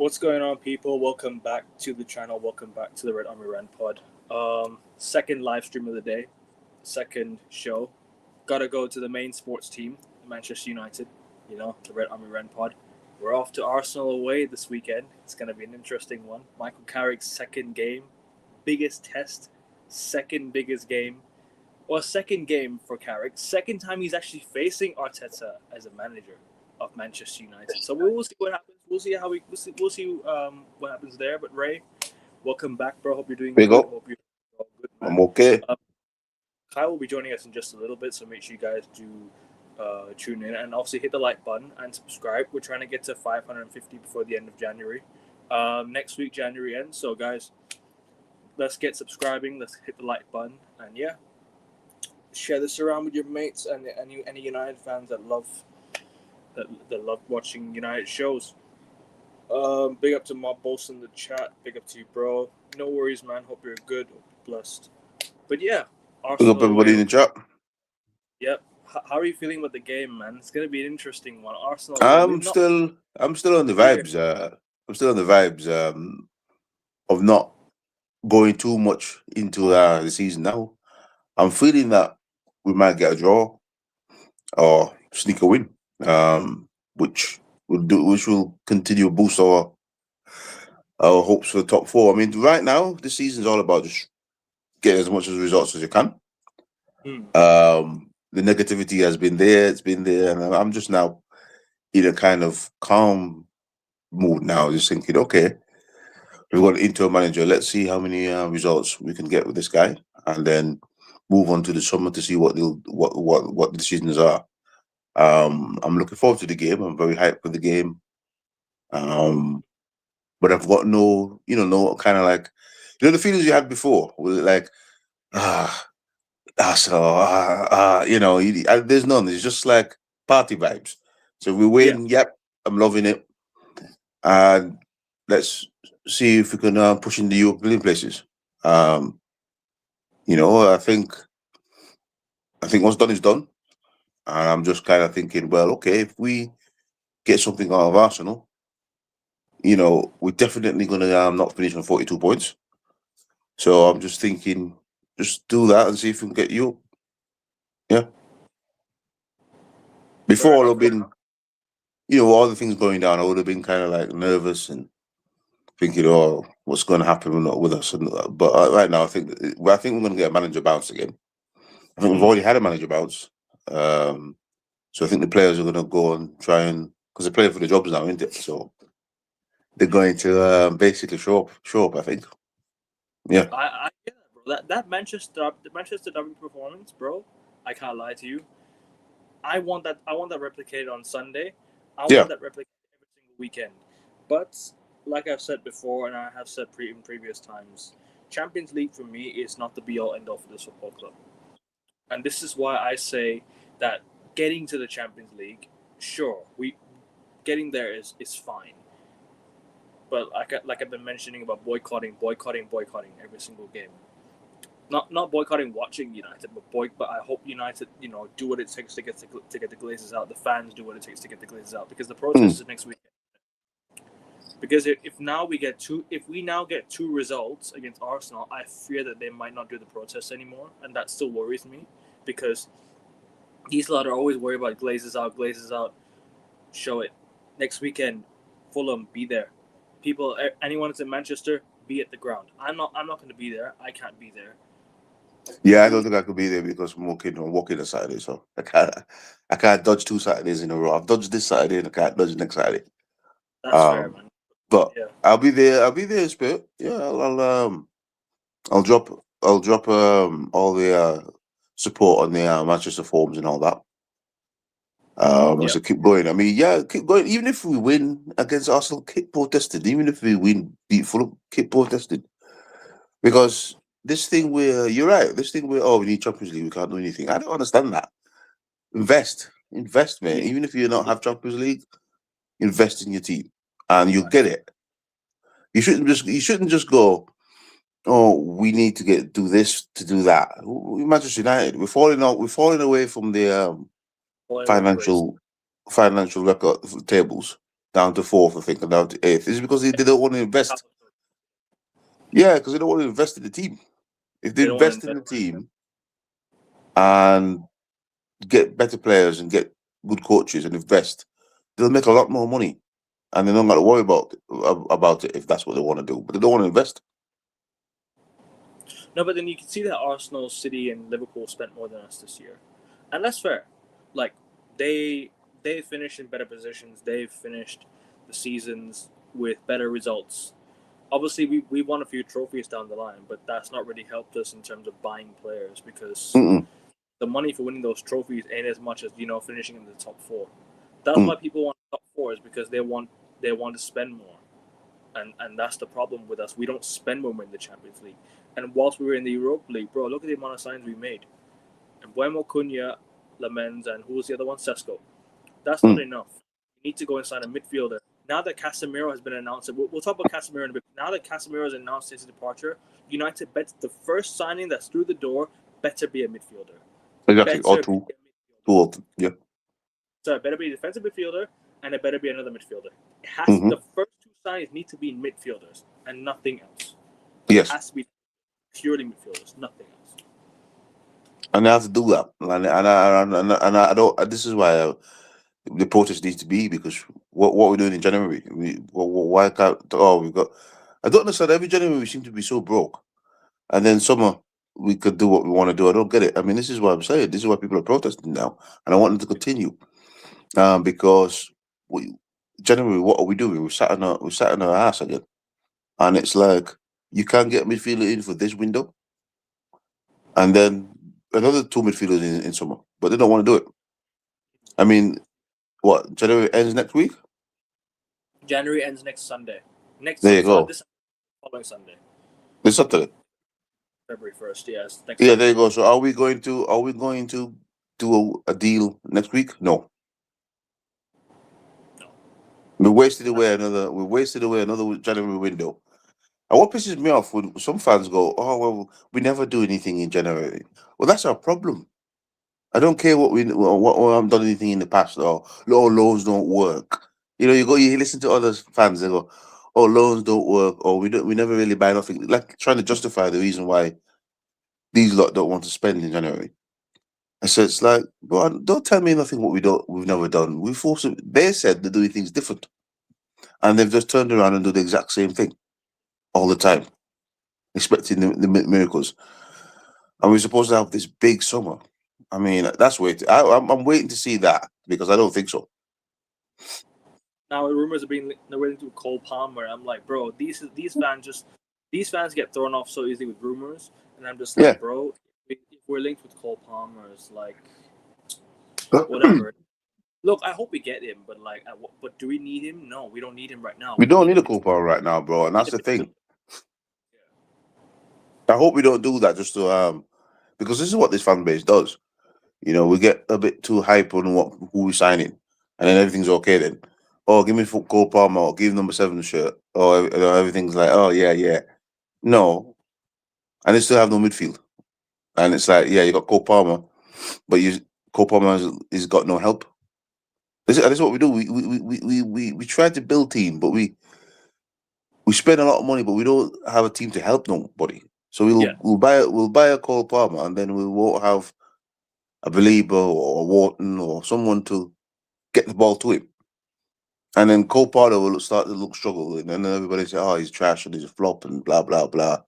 What's going on, people? Welcome back to the channel. Welcome back to the Red Army Rant pod. Second live stream of the day, second show. Gotta go to the main sports team, Manchester United. You know, the Red Army Rant pod. We're off to Arsenal away this weekend. It's gonna be an interesting one. Michael Carrick's second game, biggest test, second biggest game, or second game for Carrick. Second time he's actually facing Arteta as a manager of Manchester United. So we'll see what happens. We'll see what happens there. But Ray, welcome back, bro. Hope you're doing Big good. up. Hope you're all good, man. I'm okay. Kyle will be joining us in just a little bit, so make sure you guys do tune in and also hit the like button and subscribe. We're trying to get to 550 before the end of January. Next week, January ends. So guys, let's get subscribing. Let's hit the like button, and yeah, share this around with your mates and any United fans that love watching United shows. Big up to Mob Boss in the chat. Big up to you, bro. No worries, man. Hope you're good. Hope you're blessed. But yeah, Big up everybody in the chat. Yep. How are you feeling about the game, man? It's gonna be an interesting one. Arsenal. I'm still on the vibes. I'm still on the vibes of not going too much into the season now. I'm feeling that we might get a draw or sneak a win, which will continue to boost our hopes for the top four. I mean, right now this season's all about just getting as much results as you can. The negativity has been there, it's been there, and I'm just now in a kind of calm mood now, just thinking, okay, we've got an interim manager, let's see how many results we can get with this guy, and then move on to the summer to see what the decisions are. I'm looking forward to the game. I'm very hyped for the game. But I've got no kind of like, the feelings you had before, like, there's none. It's just like party vibes. So we win. Yeah. Yep, I'm loving it. And let's see if we can push in the European places. I think what's done is done. And I'm just kind of thinking, well, okay, if we get something out of Arsenal, we're definitely going to not finish on 42 points. So I'm just thinking, just do that and see if we can get you. Yeah. Before I would have been, all the things going down, I would have been kind of like nervous and thinking, oh, what's going to happen with us? But right now, I think we're going to get a manager bounce again. I think we've already had a manager bounce. So I think the players are going to go and try and, because they're playing for the jobs now, isn't it? So they're going to basically show up. I think. Yeah. I get that, bro. That Manchester Derby performance, bro. I can't lie to you. I want that replicated on Sunday. I want that replicated every single weekend. But like I've said before, and I have said in previous times, Champions League for me is not the be all end all for this football club. And this is why I say that getting to the Champions League, sure, getting there is fine. But like I've been mentioning about boycotting every single game. Not boycotting watching United, but I hope United, do what it takes to get the Glazers out. The fans do what it takes to get the Glazers out, because the protest is next weekend. Because if we now get two results against Arsenal, I fear that they might not do the protest anymore, and that still worries me, because these lot are always worried about Glazers out. Show it next weekend. Fulham, be there. People, anyone that's in Manchester, be at the ground. I'm not going to be there. I can't be there. Yeah, I don't think I could be there because I'm working on Saturday, so I can't dodge 2 Saturdays in a row. I've dodged this Saturday and I can't dodge next Saturday. That's fair, man. But yeah. I'll be there in spirit. Yeah, I'll drop all the support on the Manchester forums and all that. So keep going. I mean, keep going. Even if we win against Arsenal, keep protesting. Even if we beat Fulham, keep protesting. Because this thing where you're right, we need Champions League, we can't do anything. I don't understand that. Invest, man. Even if you don't have Champions League, invest in your team, and you'll get it. You shouldn't just go, oh, we need to do this to do that. Manchester United, we're falling away from the financial record tables. down to fourth, I think, and down to eighth, is because they don't want to invest. Yeah, because they don't want to invest in the team. If they They don't want to invest in the team and get better players and get good coaches and invest, they'll make a lot more money, and they don't got to worry about it if that's what they want to do. But they don't want to invest. No, but then you can see that Arsenal, City, and Liverpool spent more than us this year, and that's fair. Like they they finished in better positions. They've finished the seasons with better results. Obviously, we won a few trophies down the line, but that's not really helped us in terms of buying players because Mm-mm. the money for winning those trophies ain't as much as finishing in the top four. That's Mm. why people want top four is because they want to spend more, and that's the problem with us. We don't spend when we're in the Champions League. And whilst we were in the Europa League, bro, look at the amount of signs we made. And Buemo, Cunha, Lamens, and who was the other one? Sesko. That's not Mm. enough. You need to go and sign a midfielder. Now that Casemiro has been announced, we'll talk about Casemiro in a bit. Now that Casemiro has announced his departure, United bets the first signing that's through the door better be a midfielder. Exactly, or Better be two, a midfielder. yeah. So it better be a defensive midfielder and it better be another midfielder. Mm-hmm. The first two signings need to be midfielders and nothing else. Yes, It has to be purely midfielders, nothing else. and they have to do that, and I don't. This is why the protest needs to be, because what we're doing in January, why can't? Oh, we've got. I don't understand. Every January we seem to be so broke, and then summer we could do what we want to do. I don't get it. I mean, this is what I'm saying. This is why people are protesting now, and I want them to continue. Because we January, what are we doing? We sat in our ass again, and it's like you can't get midfielder in for this window, and then another two midfielders in summer, but they don't want to do it. I mean, what, January ends next week? January ends next Sunday. There you go. This following Sunday. This Saturday. February 1st, yes. Next Yeah, Sunday. there you go. So are we going to do a deal next week? No. No. We wasted away another January window. And what pisses me off when some fans go, "Oh well, we never do anything in January." Well, that's our problem. I don't care what I've done anything in the past, or loans don't work. You listen to other fans, they go, "Oh, loans don't work," or we never really buy nothing," like trying to justify the reason why these lot don't want to spend in January. And so it's like, bro, don't tell me nothing what we've never done. They said they're doing things different, and they've just turned around and do the exact same thing all the time, expecting the miracles. And we're supposed to have this big summer. I mean, that's waiting. I'm waiting to see that, because I don't think so. Now rumors are being related to Cole Palmer. I'm like, bro, these fans get thrown off so easily with rumors, and I'm just like, Yeah. bro, if we're linked with Cole Palmer, it's like whatever. Look, I hope we get him, but but do we need him? No, we don't need him right now. We don't need a a Copa right now, bro, and we that's need a the thing. Yeah. I hope we don't do that just to because this is what this fan base does. We get a bit too hype on who we signing, and then everything's okay. Then, oh, give me Cole Palmer, or give number 7 the shirt, or everything's like, oh yeah, yeah. No, and they still have no midfield, and it's like, yeah, you got Cole Palmer, but Cole Palmer has got no help. This is what we do. We try to build team, but we spend a lot of money, but we don't have a team to help nobody. So we'll buy a Cole Palmer, and then we won't have a Belieber or a Wharton or someone to get the ball to him. And then Cole Palmer will start to look struggle, and then everybody say, "Oh, he's trash and he's a flop," and blah blah blah.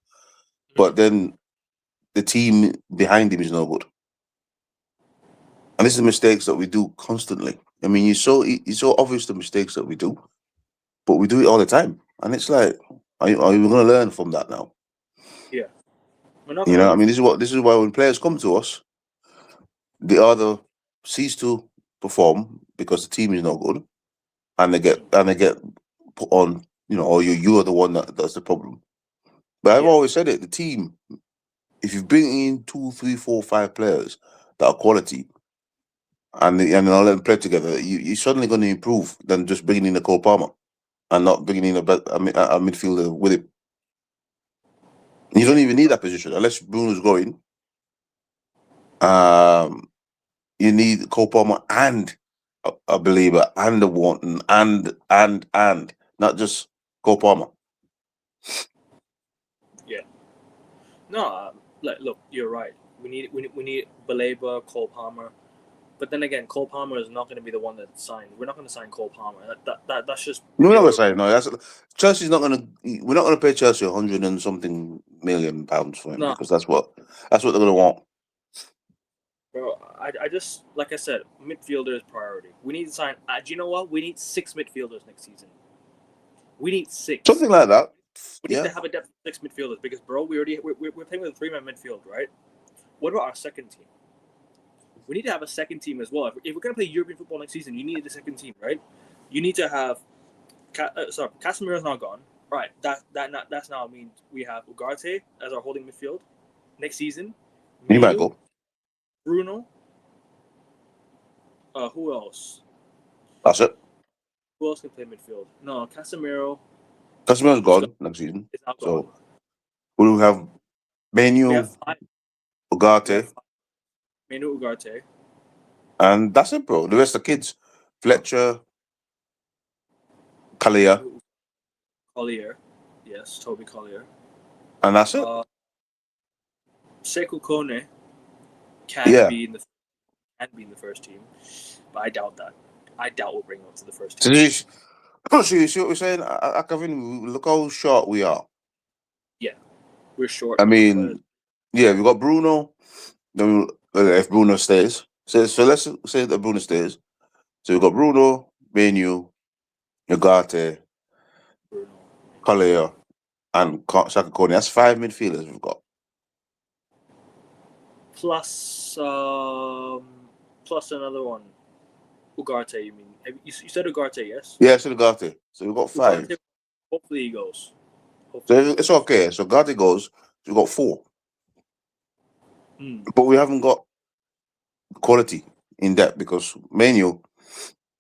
But then the team behind him is no good. And this is the mistakes that we do constantly. I mean, it's so obvious the mistakes that we do, but we do it all the time. And it's like, are you going to learn from that now? Yeah, we're not gonna I learn. mean, this is why when players come to us, they either cease to perform because the team is not good, and they get put on, or you are the one that's the problem. But I've always said it: the team, if you bring in 2, 3, 4, 5 players that are quality, and all let them play together, you're suddenly going to improve than just bringing in a Cole Palmer and not bringing in a midfielder with him. You don't even need that position unless Bruno's going. You need Cole Palmer and a believer and a wanton and not just Cole Palmer. Yeah. No, look, you're right. We need Baleba, Cole Palmer. But then again, Cole Palmer is not going to be the one that's signed. We're not going to sign Cole Palmer. That's just. We're not going to sign. No, Chelsea's not going to. We're not going to pay Chelsea 100 and something million pounds for him because that's what they're going to want. Bro, I just, like I said, midfielder is priority. We need to sign. Do you know what? We need 6 midfielders next season. We need 6. Something like that. We need to have a depth of 6 midfielders because, bro, we're playing with a 3-man midfield, right? What about our second team? We need to have a second team as well. If we're going to play European football next season, you need a second team, right? You need to have. Casemiro's not gone. Right. That's now means we have Ugarte as our holding midfield next season. He might go. Bruno. Who else? That's it. Who else can play midfield? No, Casemiro. Casemiro's gone next season. So we will have Menu, Ugarte. Menu, Ugarte. And that's it, bro. The rest of the kids. Fletcher, Collier. Yes, Toby Collier. And that's it. Sekou Kone can be in the first team, but I doubt that. I doubt we'll bring him up to the first team. So you see what we're saying? Kevin, look how short we are. Yeah, we're short. I mean, we've got Bruno. Then if Bruno stays, so let's say that Bruno stays. So we've got Bruno, Menu, Ugarte, Collier, and Sekou Kone. That's 5 midfielders we've got. Plus another one. Ugarte, you mean? You said Ugarte, yes? Yeah, I said Ugarte. So we've got 5. Ugarte, hopefully he goes. So it's okay. So Ugarte goes. We've got 4. But we haven't got quality in depth because Menu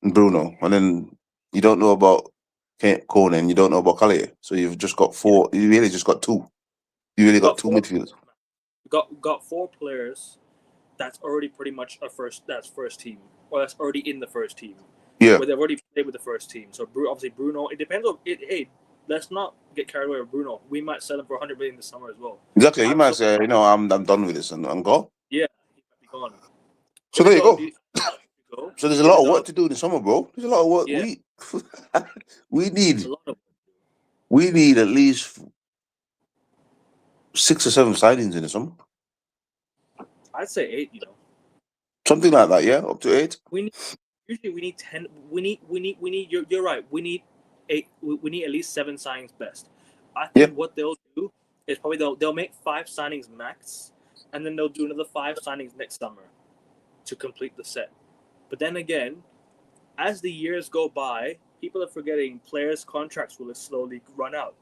and Bruno, and then you don't know about Kone and you don't know about Collier. So you've just got 4. You really just got 2. You really got 2 midfielders. Got 4 players. That's already pretty much first team, or that's already in the first team. Yeah, where they've already played with the first team. So obviously Bruno. It depends on it. Hey, let's not get carried away with Bruno. We might sell him for 100 million this summer as well. Exactly. He might say, I'm done with this and I'm gone. Yeah, he might be gone. So there you go. So there's a lot of work to do in the summer, bro. There's a lot of work. Yeah. We need at least 6 or 7 sightings in the summer. I'd say 8. Something like that. Yeah, up to 8. Usually we need 10. We need. You're right. We need 8. We need at least 7 signings best. I think what they'll do is probably they'll make 5 signings max, and then they'll do another 5 signings next summer to complete the set. But then again, as the years go by, people are forgetting players' contracts will slowly run out.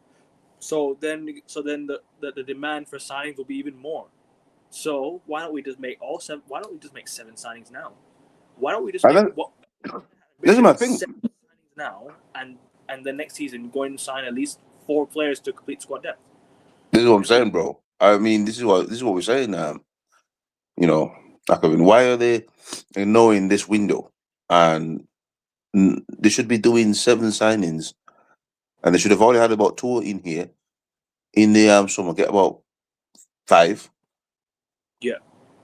So then the demand for signings will be even more. So why don't we just make 7? Why don't we just make 7 signings now? Why don't we just make this is my thing. 7 signings now, and the next season go and sign at least 4 players to complete squad depth. This is what I'm saying, bro. I mean, this is what we're saying. Why are they ignoring this window? And they should be doing 7 signings, and they should have already had about 2 in here. In the summer, get about 5. Yeah,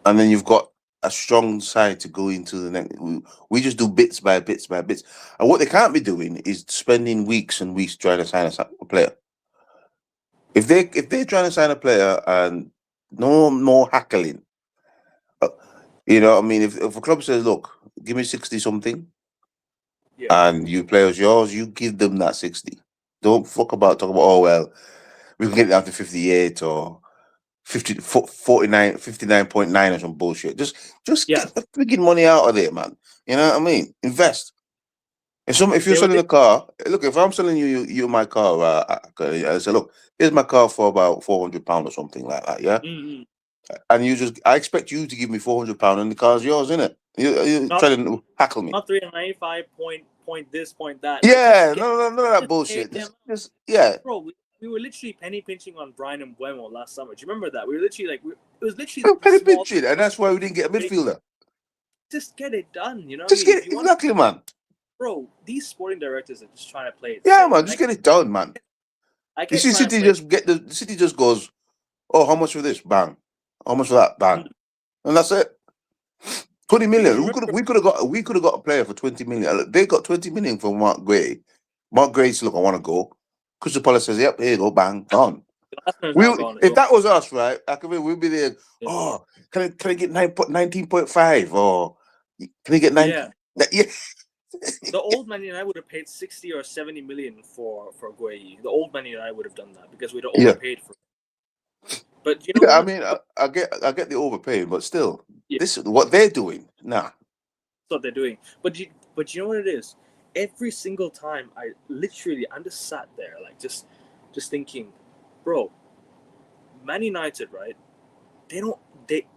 and then you've got a strong side to go into the next. We just do bits by bits by bits, and what they can't be doing is spending weeks and weeks trying to sign a player. If they're trying to sign a player and no more haggling, I mean, if a club says, "Look, give me 60 something," and you players yours, you give them that 60. Don't talk about we can get it down to 58 or 49, 59.9 or some bullshit. Just get the freaking money out of there, man. You know what I mean? Invest. If you're selling a car, look, if I'm selling you my car, I say, look, here's my car for about £400 or something like that, yeah? Mm-hmm. And I expect you to give me £400 and the car's yours, isn't it? You're trying to hackle me. Not 395 point this, point that. Yeah, none of that bullshit. Bro, we were literally penny pinching on Brian and Buemo last summer. Do you remember that? We were literally it was literally penny pinching, and that's why we didn't get a midfielder. just get it done. You know what I Just mean? get If it, you want, exactly, man. bro, these sporting directors are just trying to play it Yeah, safe. man. And Just get it done, man. I You get see, trying to City play just get the City just goes, oh, how much for this? Bang. How much for that? Bang. And that's it. 20 because million. you remember, We could have got a player for 20 million. Look, they got 20 million from Mark Gray. Mark Gray said, look, I want to go. Crystal Palace says, yep, here you go, bang, gone. the last one's We now gone as if well. that was us, right? I could we'd be there. Yeah. Oh, can I get 19.5 or can I get 19? Yeah. The old Man United would have paid 60 or 70 million for Gueye. The old Man United would have done that because we'd have Yeah. overpaid for it. But you know Yeah, I what? mean, I get the overpaying, but still, Yeah. this is what they're doing. Nah. That's what they're doing. But you know what it is? Every single time I'm just sat there like just thinking, bro, Man United, right? They don't they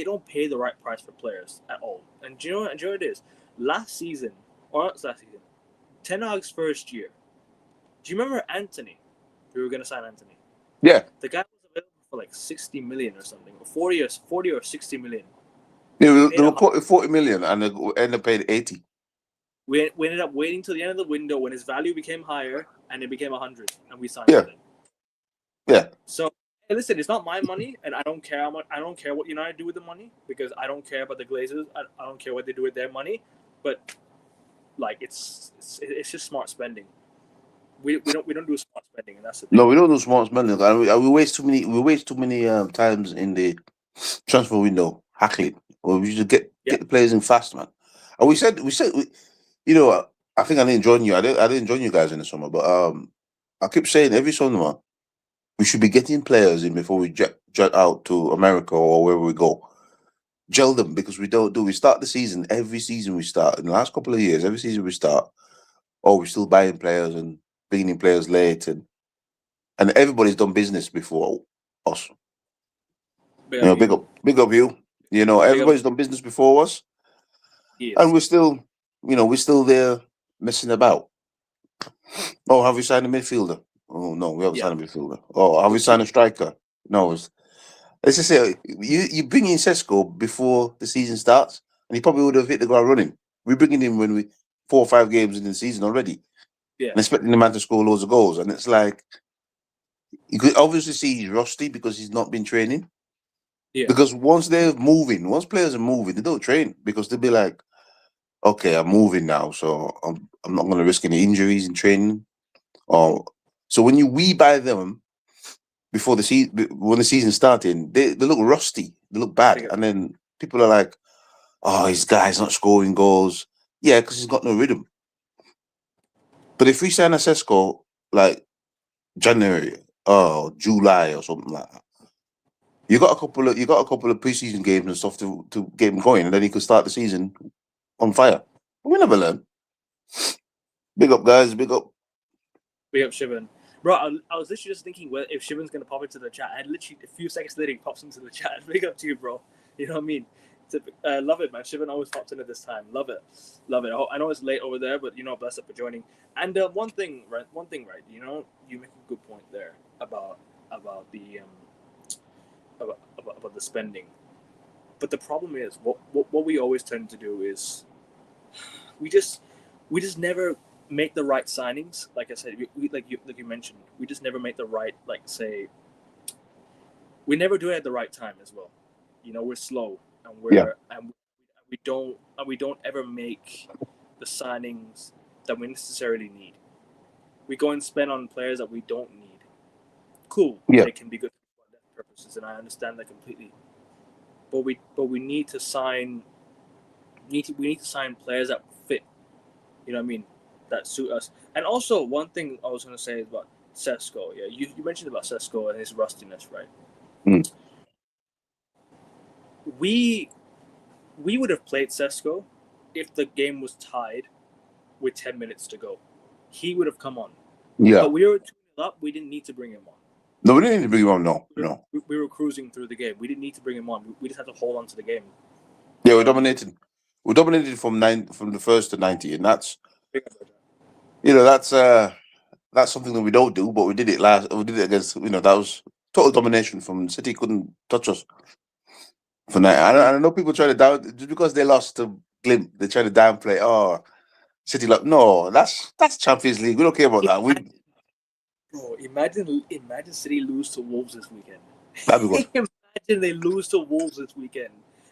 don't pay the right price for players at all. And do you know what it is? Last season, or not last season, Ten Hag's first year. Do you remember Anthony? We were gonna sign Anthony. Yeah. The guy was available for like 60 million or something, or 40 or 60 million. They were quoted 40 million and they ended up paying 80. We ended up waiting till the end of the window when his value became higher, and it became 100, and we signed Yeah. him. Yeah. So hey, listen, it's not my money, and I don't care how much. I don't care what United do with the money because I don't care about the Glazers. I don't care what they do with their money, but like it's just smart spending. We don't do smart spending, and that's the thing. No, we don't do smart spending. We waste too many. We waste too many times in the transfer window hackling. Or we should get the players in fast, man. And we said, you know, I think I didn't join you. I didn't join you guys in the summer, but I keep saying every summer we should be getting players in before we jet out to America or wherever we go. Gel them because we don't do. We start the season every season we start in the last couple of years. Every season we start, oh, we're still buying players and bringing in players late and everybody's done business before us. Big up you. Big up you. You know, everybody's done business before us, and we're still, we're still there messing about. Oh, have we signed a midfielder? Oh no, we haven't signed a midfielder. Oh, have we signed a striker? No. Let's just say you bring in Sesko before the season starts, and he probably would have hit the ground running. We're bringing him when we 4 or 5 games in the season already, and expecting the man to score loads of goals, and it's like you could obviously see he's rusty because he's not been training. Yeah. Because once players are moving, they don't train because they'll be like, okay, I'm moving now, so I'm not going to risk any injuries in training. So when we buy them before the season, when the season's starting, they look rusty, they look bad, and then people are like, oh, this guy's not scoring goals. Yeah, because he's got no rhythm. But if we sign a Sesko like January or July or something like that, you got a couple of preseason games and stuff to get him going, and then he could start the season on fire. We never learn. Big up, guys. Big up. Big up Shivan. Bro, I was literally just thinking if Shivan's going to pop into the chat. And literally a few seconds later, he pops into the chat. Big up to you, bro. You know what I mean? Love it, man. Shivan always pops in at this time. Love it. Love it. I know it's late over there, but, bless up for joining. And one thing, right? You make a good point there about the about the spending. But the problem is, what we always tend to do is we just never make the right signings. Like I said, like you mentioned, we just never make the right, we never do it at the right time as well. We're slow, and we don't ever make the signings that we necessarily need. We go and spend on players that we don't need. Cool, they can be good for purposes, and I understand that completely. But we need to sign. We need to sign players that fit. You know what I mean? That suit us. And also, one thing I was going to say is about Sesko. Yeah, you mentioned about Sesko and his rustiness, right? Mm. We would have played Sesko if the game was tied with 10 minutes to go. He would have come on. Yeah. But we were 2-0 up. We didn't need to bring him on. No, we didn't need to bring him on. No. We were cruising through the game. We didn't need to bring him on. We just had to hold on to the game. Yeah, we dominated. We dominated from the first to 90, and that's that's something that we don't do, but we did it against. That was total domination from City. Couldn't touch us for now. I know people try to down just because they lost to Glimp, they try to downplay. Oh, City, like no, that's Champions League. We don't care about that. We Bro, imagine City lose to Wolves this weekend. that'd be good. Imagine they lose to Wolves this weekend.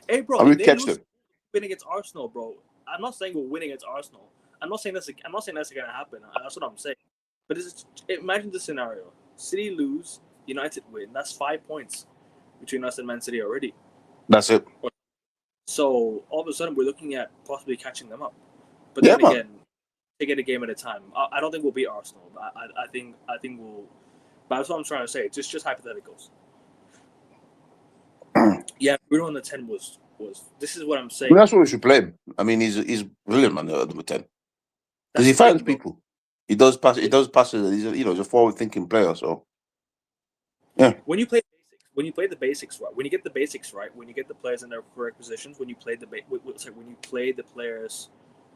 Hey, bro, And we if they catch lose, them. win against Arsenal, bro. I'm not saying we'll win against Arsenal. I'm not saying that's gonna happen. That's what I'm saying. But imagine the scenario: City lose, United win. That's 5 points between us and Man City already. That's it. So all of a sudden, we're looking at possibly catching them up. But Yeah, then man. again, take it a game at a time. I don't think we'll beat Arsenal. But I think we'll. But that's what I'm trying to say. It's just hypotheticals. Yeah, Bruno on the 10 was. This is what I'm saying. That's what we should play him. I mean, he's brilliant, man. Number 10 because he finds people. He does pass. He does passes. He's a forward-thinking player. So yeah. When you play the basics right, when you get the basics right, when you get the players in their correct positions, when you play when you play the players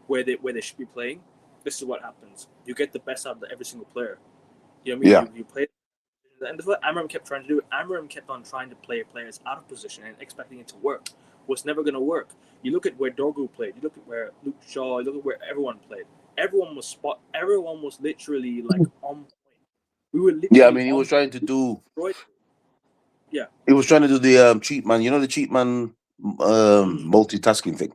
where they should be playing, this is what happens. You get the best out of every single player. You know what I mean? Yeah. You play, and that's what Amram kept trying to do. Amram kept on trying to play players out of position and expecting it to work. Was never going to work. You look at where Dorgu played. You look at where Luke Shaw. You look at where everyone played. Everyone was literally like on point. We were literally. Yeah, I mean, he was trying to do. Yeah. He was trying to do the cheat man. You know the cheat man multitasking thing.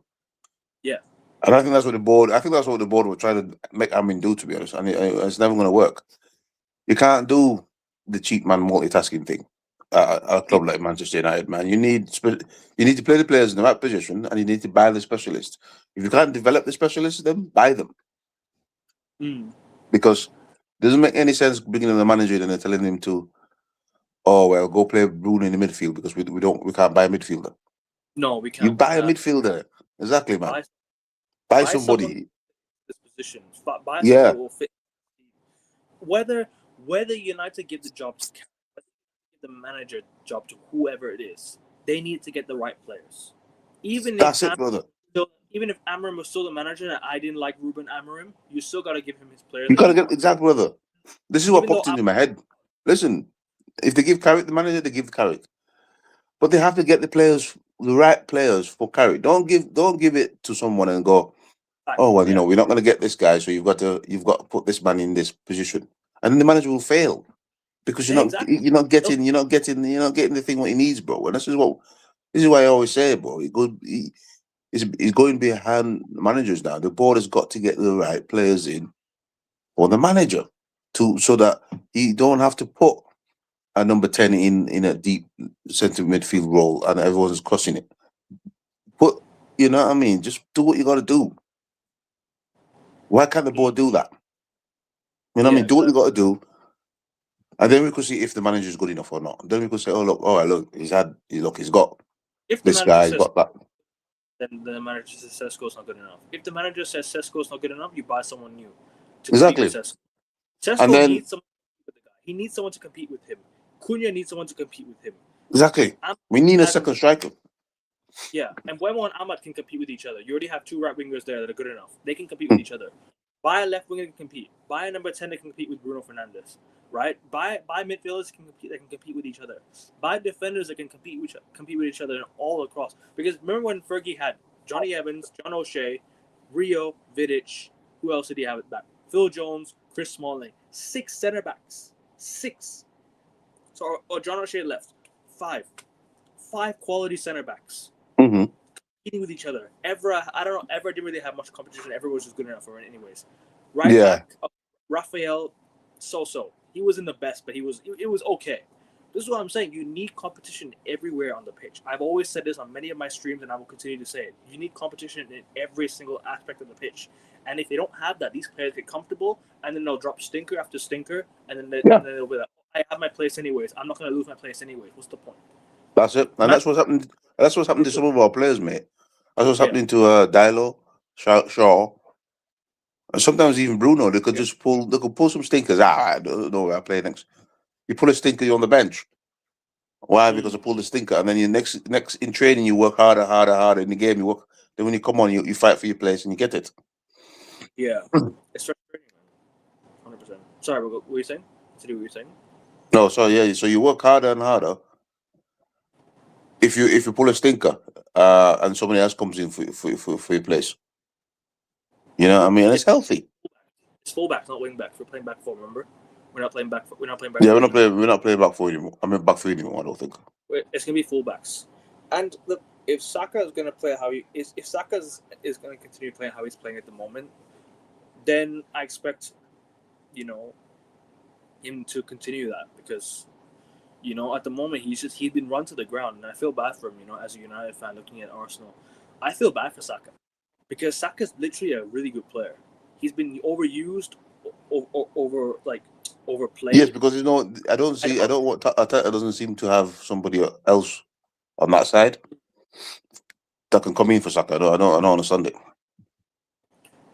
Yeah. And I think that's what the board. I think that's what the board were trying to make Amin do. To be honest, and it's never going to work. You can't do the cheat man multitasking thing at a club like Manchester United, man. You need to play the players in the right position, and you need to buy the specialists. If you can't develop the specialists, then buy them. Because it doesn't make any sense bringing in a manager and then telling him to, oh well, go play Bruno in the midfield because we can't buy a midfielder. No, we can't. You buy a midfielder, exactly, man. Buy somebody. This position, buy somebody who will fit. Whether United give the job to the manager job to whoever it is, they need to get the right players. That's it, brother. Even if Amorim was still the manager and I didn't like Ruben Amorim, you still got to give him his players. You got to get exactly, brother. This is what popped into my head. Listen, if they give Carrick the manager, they give Carrick, but they have to get the right players for Carrick. Don't give it to someone and go, oh well, we're not going to get this guy, so you've got to put this man in this position, and then the manager will fail because you're not getting the thing what he needs, bro. And this is why I always say, bro, he's going behind managers now. The board has got to get the right players in for the manager so that he don't have to put a number 10 in a deep centre midfield role and everyone's crossing it. But you know what I mean? Just do what you got to do. Why can't the board do that? You know what I mean? Do what you got to do. And then we could see if the manager is good enough or not. Then we could say, look, he's got if this guy, he's got that. Then the manager says Sesko's not good enough. If the manager says Sesko's not good enough, you buy someone new. Exactly. Sesko needs someone to compete with the guy. He needs someone to compete with him. Cunha needs someone to compete with him. Exactly. We need a second striker. Yeah, and Buemo and Ahmad can compete with each other. You already have two right wingers there that are good enough. They can compete with each other. Buy a left winger that can compete. Buy a number 10 that can compete with Bruno Fernandes. Right? Buy midfielders that can compete with each other. Buy defenders that can compete with each other and all across. Because remember when Fergie had Johnny Evans, John O'Shea, Rio, Vidic. Who else did he have at back? Phil Jones, Chris Smalling. 6 center backs. 6. So or John O'Shea left. 5 quality center backs. Competing with each other. Evra didn't really have much competition. Evra was just good enough for it anyways. Right back, Raphael, so. He wasn't the best, but it was okay. This is what I'm saying. You need competition everywhere on the pitch. I've always said this on many of my streams, and I will continue to say it. You need competition in every single aspect of the pitch. And if they don't have that, these players get comfortable, and then they'll drop stinker after stinker, and then they'll be like, I have my place anyways. I'm not going to lose my place anyways. What's the point? That's it. And that's what's happened. That's what's happened to some of our players, mate. That's what's happening to Dilo, Shaw, and sometimes even Bruno. They could just pull some stinkers. I don't know where I play next. You pull a stinker, you're on the bench. Why? Because I pulled the stinker, and then you next in training you work harder. In the game you work. Then when you come on, you fight for your place and you get it. Yeah, it's frustrating, man. 100%. Sorry, what were you saying? What were you saying? No, so yeah, so you work harder and harder. if you pull a stinker, and somebody else comes in for your place, you know what I mean? And it's healthy. It's fullbacks, not wingbacks. We're playing back four. Remember, we're not playing back. We're not playing back. Yeah, four we're not playing back four anymore. I mean back three anymore. I don't think. It's gonna be fullbacks. And look, if Saka is gonna play how he is, if Saka is gonna continue playing how he's playing at the moment, then I expect, him to continue that because, at the moment he's been run to the ground, and I feel bad for him. As a United fan looking at Arsenal, I feel bad for Saka because Saka's literally a really good player. He's been overused, overplayed. Yes, because I don't want Arteta doesn't seem to have somebody else on that side that can come in for Saka. I don't understand it.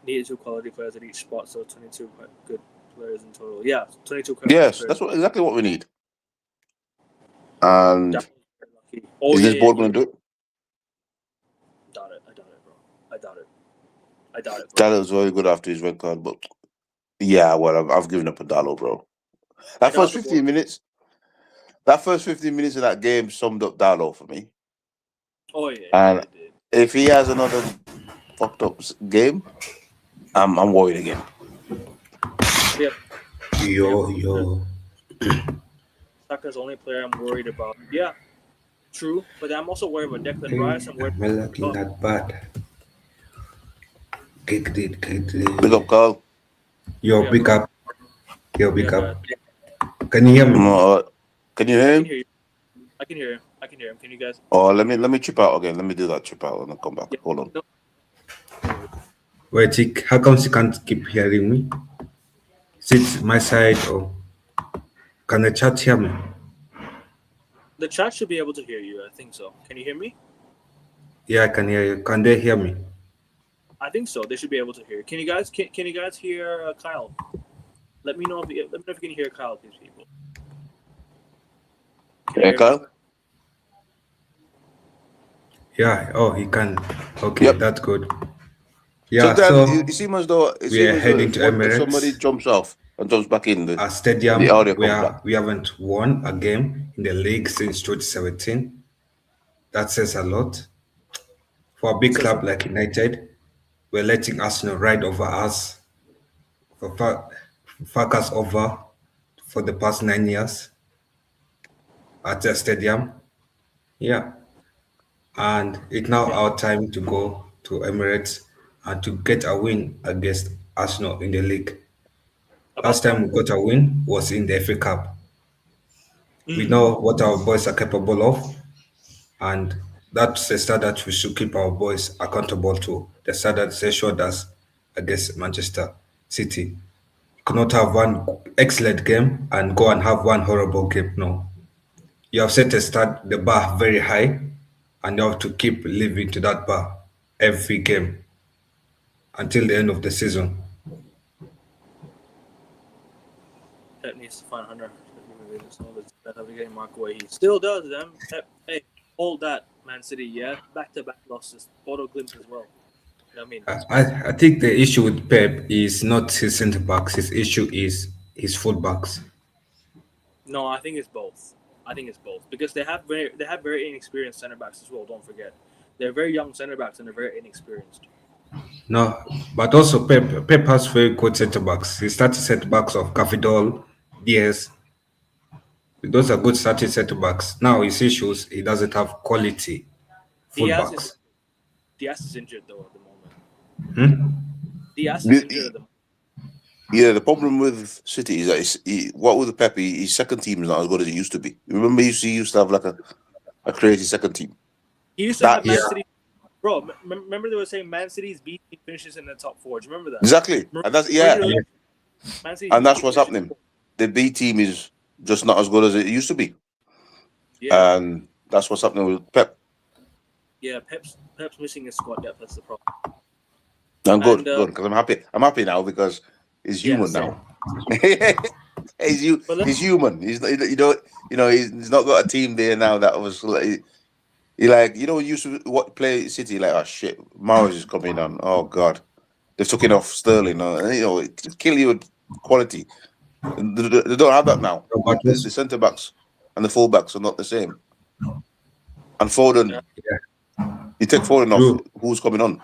Needed 2 quality players at each spot, so 22 quite good players in total. Yeah, 22 Yes, players. that's exactly what we need. And is this board going to do it? I doubt it, bro. Dalot was very good after his red card, but yeah, well, I've given up on Dalot, bro. That first 15 minutes of that game summed up Dalot for me. Oh yeah. And if he has another fucked up game, I'm worried again. Yeah. Yo. Saka's the only player I'm worried about. Yeah, true. But I'm also worried about Declan Rice. I'm worried about looking that bad. Kicked it. Big up, Carl. Yo, big up. Can you hear me? Can you hear him? I can hear him. Can you guys? Oh, let me chip out again. Let me do that chip out and I'll come back. Yeah. Hold on. Wait, how come you can't keep hearing me? Is it my side or can the chat hear me? The chat should be able to hear you. I think so. Can you hear me? Yeah, I can hear you. Can they hear me? I think so. They should be able to hear. Can you guys hear Kyle? Let me know if you can hear Kyle, please, people. Yeah, Kyle. Yeah. Oh, he can. Okay, yep. That's good. Yeah. So it seems as though we are heading to Emirates. Somebody jumps off and jumps back in a stadium where we haven't won a game in the league since 2017. That says a lot. For a big club like United, we're letting Arsenal ride over us, fuck us over for the past 9 years at the stadium. Yeah. And it's now our time to go to Emirates and to get a win against Arsenal in the league. Last time we got a win was in the FA Cup. We know what our boys are capable of, and that's the standard we should keep our boys accountable to. The standard they showed us against Manchester City. You cannot have one excellent game and go and have one horrible game. No. You have set the bar very high, and you have to keep living to that bar every game until the end of the season. Pep needs to find Hunter. Getting Mark away. He still does them. Hey, hold that, Man City. Yeah, back-to-back losses. Auto glimpse as well. You know what I mean? I think the issue with Pep is not his centre backs. His issue is his full backs. No, I think it's both. Because they have very inexperienced centre backs as well. Don't forget, they're very young centre backs and they're very inexperienced. No, but also Pep has very good centre backs. He started centre backs of Cafidol, Diaz. Those are good starting centre backs. Now his issues, he doesn't have quality full backs. Diaz is injured though at the moment. Diaz is injured at the moment. Yeah, the problem with City is that what with the Pep, his second team is not as good as it used to be. Remember, he used to have like a crazy second team. He used to have Man City. Bro, remember they were saying Man City's B team finishes in the top 4. Do you remember that? Exactly. And that's and that's what's happening. The B team is just not as good as it used to be. Yeah. And that's what's happening with Pep. Yeah, Pep's missing his squad depth. That's the problem. I'm good, because I'm happy. I'm happy now because he's human now. he's human. He's not got a team there now that was like. He used to play City like, oh shit, Mahrez is coming on. Oh god, they've took it off Sterling. It kill you with quality. They don't have that now. The centre backs and the full backs are not the same. And Foden, you take Foden off, True. who's coming on?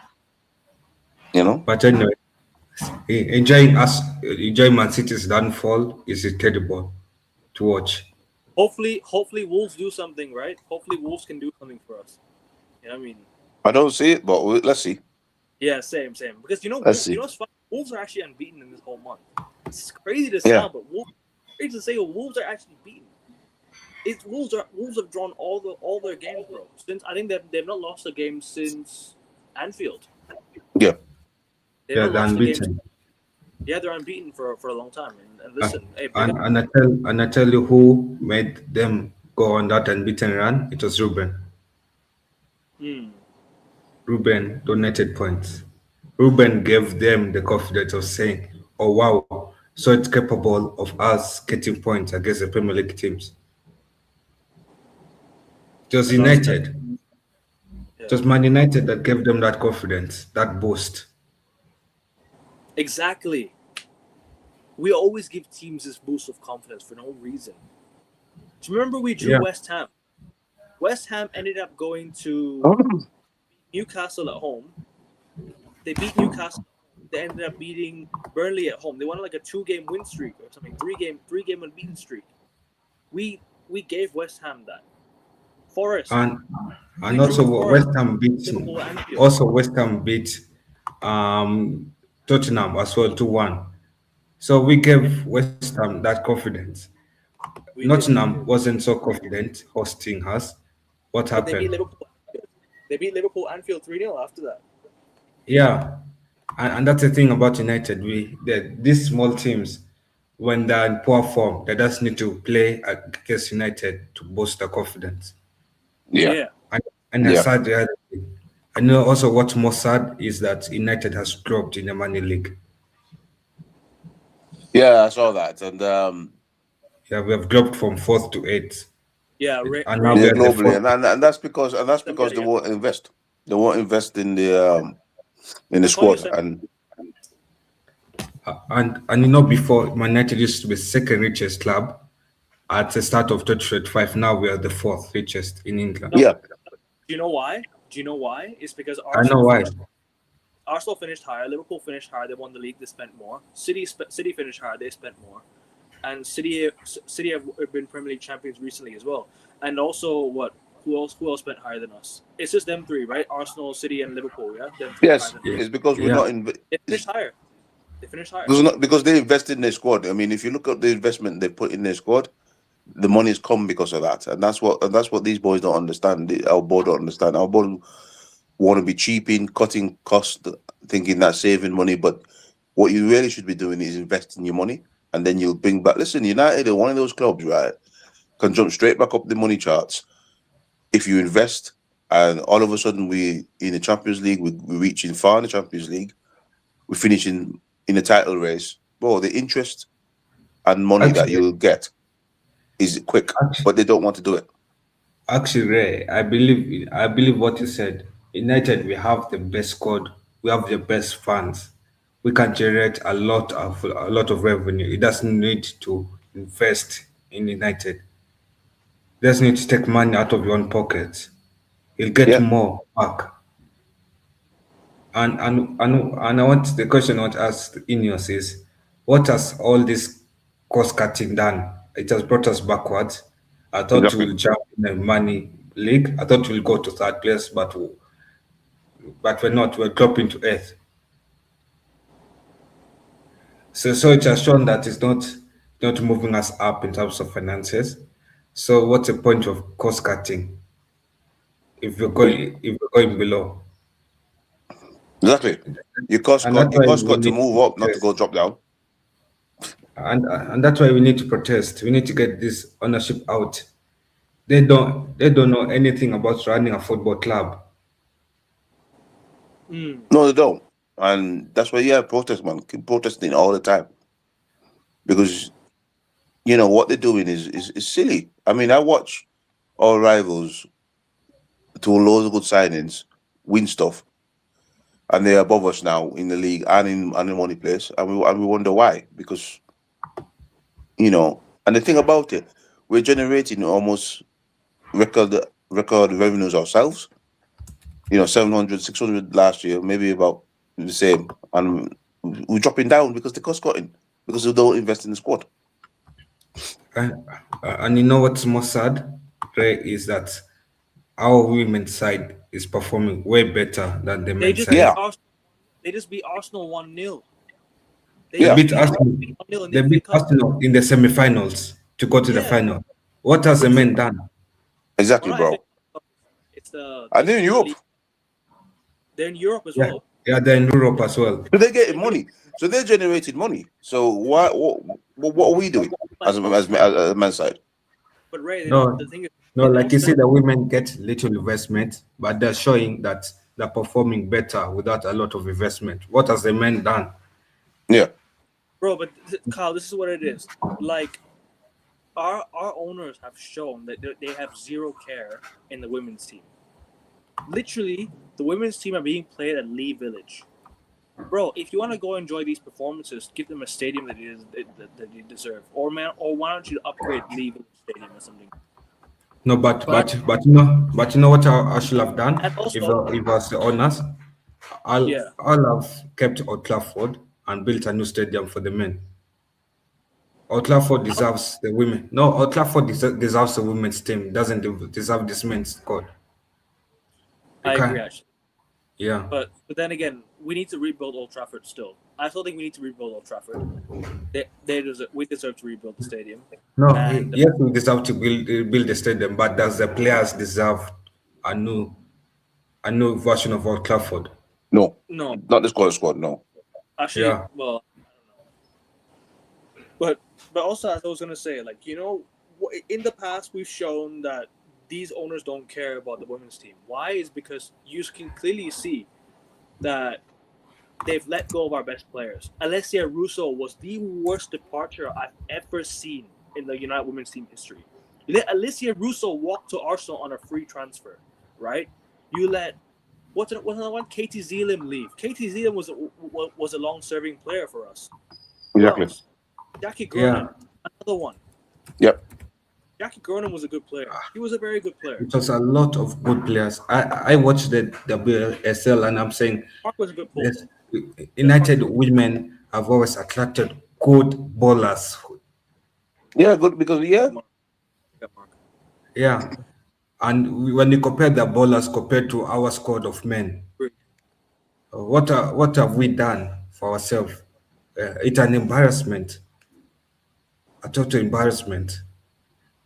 You know? But anyway, enjoying Man City's downfall is incredible to watch. Hopefully Wolves do something, right? Hopefully Wolves can do something for us. You know what I mean? I don't see it, but let's see. Yeah, same. Because Let's see. what's fun? Wolves are actually unbeaten in this whole month. It's crazy to Yeah. sound, but crazy to say, Wolves are actually beaten. Wolves have drawn all their games, bro. Since I think they've not lost a game since Anfield. Yeah. They've Yeah, not they're lost a game. unbeaten. Yeah, they're unbeaten for a long time. And listen, hey, And I tell you who made them go on that unbeaten run. It was Ruben. Ruben donated points. Ruben gave them the confidence of saying, "Oh wow, so it's capable of us getting points against the Premier League teams." It was United. It was Man United that gave them that confidence, that boost. Exactly. We always give teams this boost of confidence for no reason. Do you remember we drew Yeah. West Ham? West Ham ended up going to Newcastle at home. They beat Newcastle. They ended up beating Burnley at home. They won like a 2-game win streak or something, three-game unbeaten streak. We gave West Ham that. Forest. And We also drew Forest, West Ham beat Liverpool, Anfield. also West Ham beat Tottenham as well 2-1. So we gave West Ham that confidence. We did. Nottingham wasn't so confident hosting us. What But they beat happened? Liverpool. They beat Liverpool Anfield 3-0 after that. Yeah, and that's the thing about United. These small teams, when they're in poor form, they just need to play against United to boost their confidence. Yeah. And the sad reality. I know also what's more sad is that United has dropped in the Money League. Yeah, I saw that. And Yeah, we have dropped from fourth to eighth. Yeah, And now we are the globally, fourth. and that's because they won't invest. They won't invest in the squad. And you know, before Man United used to be second richest club at the start of 2025. Now we are the fourth richest in England. Yeah. Do you know why? It's because I know why. Arsenal finished higher, Liverpool finished higher, they won the league, they spent more. City finished higher, they spent more. And City have been Premier League champions recently as well. And also, who else spent higher than us? It's just them three, right? Arsenal, City, and Liverpool. Yeah. Them three Yes, it's because we're not in. They finished higher. Because they invested in their squad. I mean, if you look at the investment they put in their squad, the money's come because of that, and that's what these boys don't understand. Our board don't understand. Our board want to be cheaping, cutting costs, thinking that's saving money. But what you really should be doing is investing your money, and then you'll bring back. Listen, United are one of those clubs, right? Can jump straight back up the money charts if you invest, and all of a sudden we in the Champions League, we're reaching far in the Champions League, we're finishing in the title race. Bro, the interest and money that you'll get is quick, but they don't want to do it. Actually, Ray, I believe what you said. United, we have the best squad. We have the best fans. We can generate a lot of revenue. It doesn't need to invest in United. It doesn't need to take money out of your own pocket. You'll get more back. And I want the question I want to ask Ineos is, what has all this cost cutting done? It has brought us backwards. I thought we'll jump in the money league. I thought we'll go to third place, but we're not. We're dropping to eighth. So it has shown that it's not moving us up in terms of finances. So what's the point of cost cutting if we're going below? Exactly. Your cost cut to move up, not to go drop down. And that's why we need to protest. We need to get this ownership out. They don't know anything about running a football club. No, they don't. And that's why protest, man. Keep protesting all the time. Because what they're doing is silly. I mean, I watch our rivals do loads of good signings, win stuff, and they're above us now in the league and in money place, and we wonder why. Because and the thing about it, we're generating almost record record revenues ourselves. 700, 600 last year, maybe about the same, and we're dropping down because the cost cutting because we don't invest in the squad. And you know what's more sad, Ray, is that our women's side is performing way better than the They men's just side. Yeah. they just beat Arsenal 1-0. They They Yeah. beat Arsenal. 1-0 in They the beat FA Cup. Arsenal in the semi-finals to go to the Yeah. final. What has the men done? Exactly, Well, not FA bro. Cup, it's the And they're in it's the Europe. league. They're in Europe as Yeah, well. yeah, they're in Europe as well. So they're getting money. So they're generating money. So what are we doing as a men's side? But Ray, No, the thing is, no, they like don't you see, spend. the women get little investment, but they're showing that they're performing better without a lot of investment. What has the men done? Yeah. Bro, but Kyle, this is what it is. Like, our owners have shown that they have zero care in the women's team. Literally, the women's team are being played at Lee Village. Bro, if you want to go enjoy these performances, give them a stadium that you deserve, or why don't you upgrade Lee Village Stadium or something? No, but you know what I should have done And if also, if I was the owners, yeah, I'll have kept Old Trafford and built a new stadium for the men. Old Trafford deserves the women. No, Old Trafford deserves the women's team. Doesn't deserve this men's squad. You I agree can't. actually. Yeah. But then again, we need to rebuild Old Trafford still. I still think we need to rebuild Old Trafford. We deserve to rebuild the stadium. No, And yes, we deserve to build a stadium, but does the players deserve a new version of Old Trafford? No. no, Not the squad. No. actually, Yeah. well, but also as I was gonna say, like in the past we've shown that these owners don't care about the women's team. Why? Is because you can clearly see that they've let go of our best players. Alessia Russo was the worst departure I've ever seen in the United Women's Team history. You let Alessia Russo walk to Arsenal on a free transfer, right? You let what's another one? Katie Zeelim leave. Katie Zeelim was a long-serving player for us. Who Exactly. else? Jackie Yeah. Gernon, another one. Yep. Jackie Gernon was a good player. He was a very good player. It was a lot of good players. I watched the WSL and I'm saying Mark was a good player. yes, United women have always attracted good bowlers. Yeah, good because Mark. Yeah. And when you compare the bowlers compared to our squad of men, what have we done for ourselves? It's an embarrassment, a total embarrassment.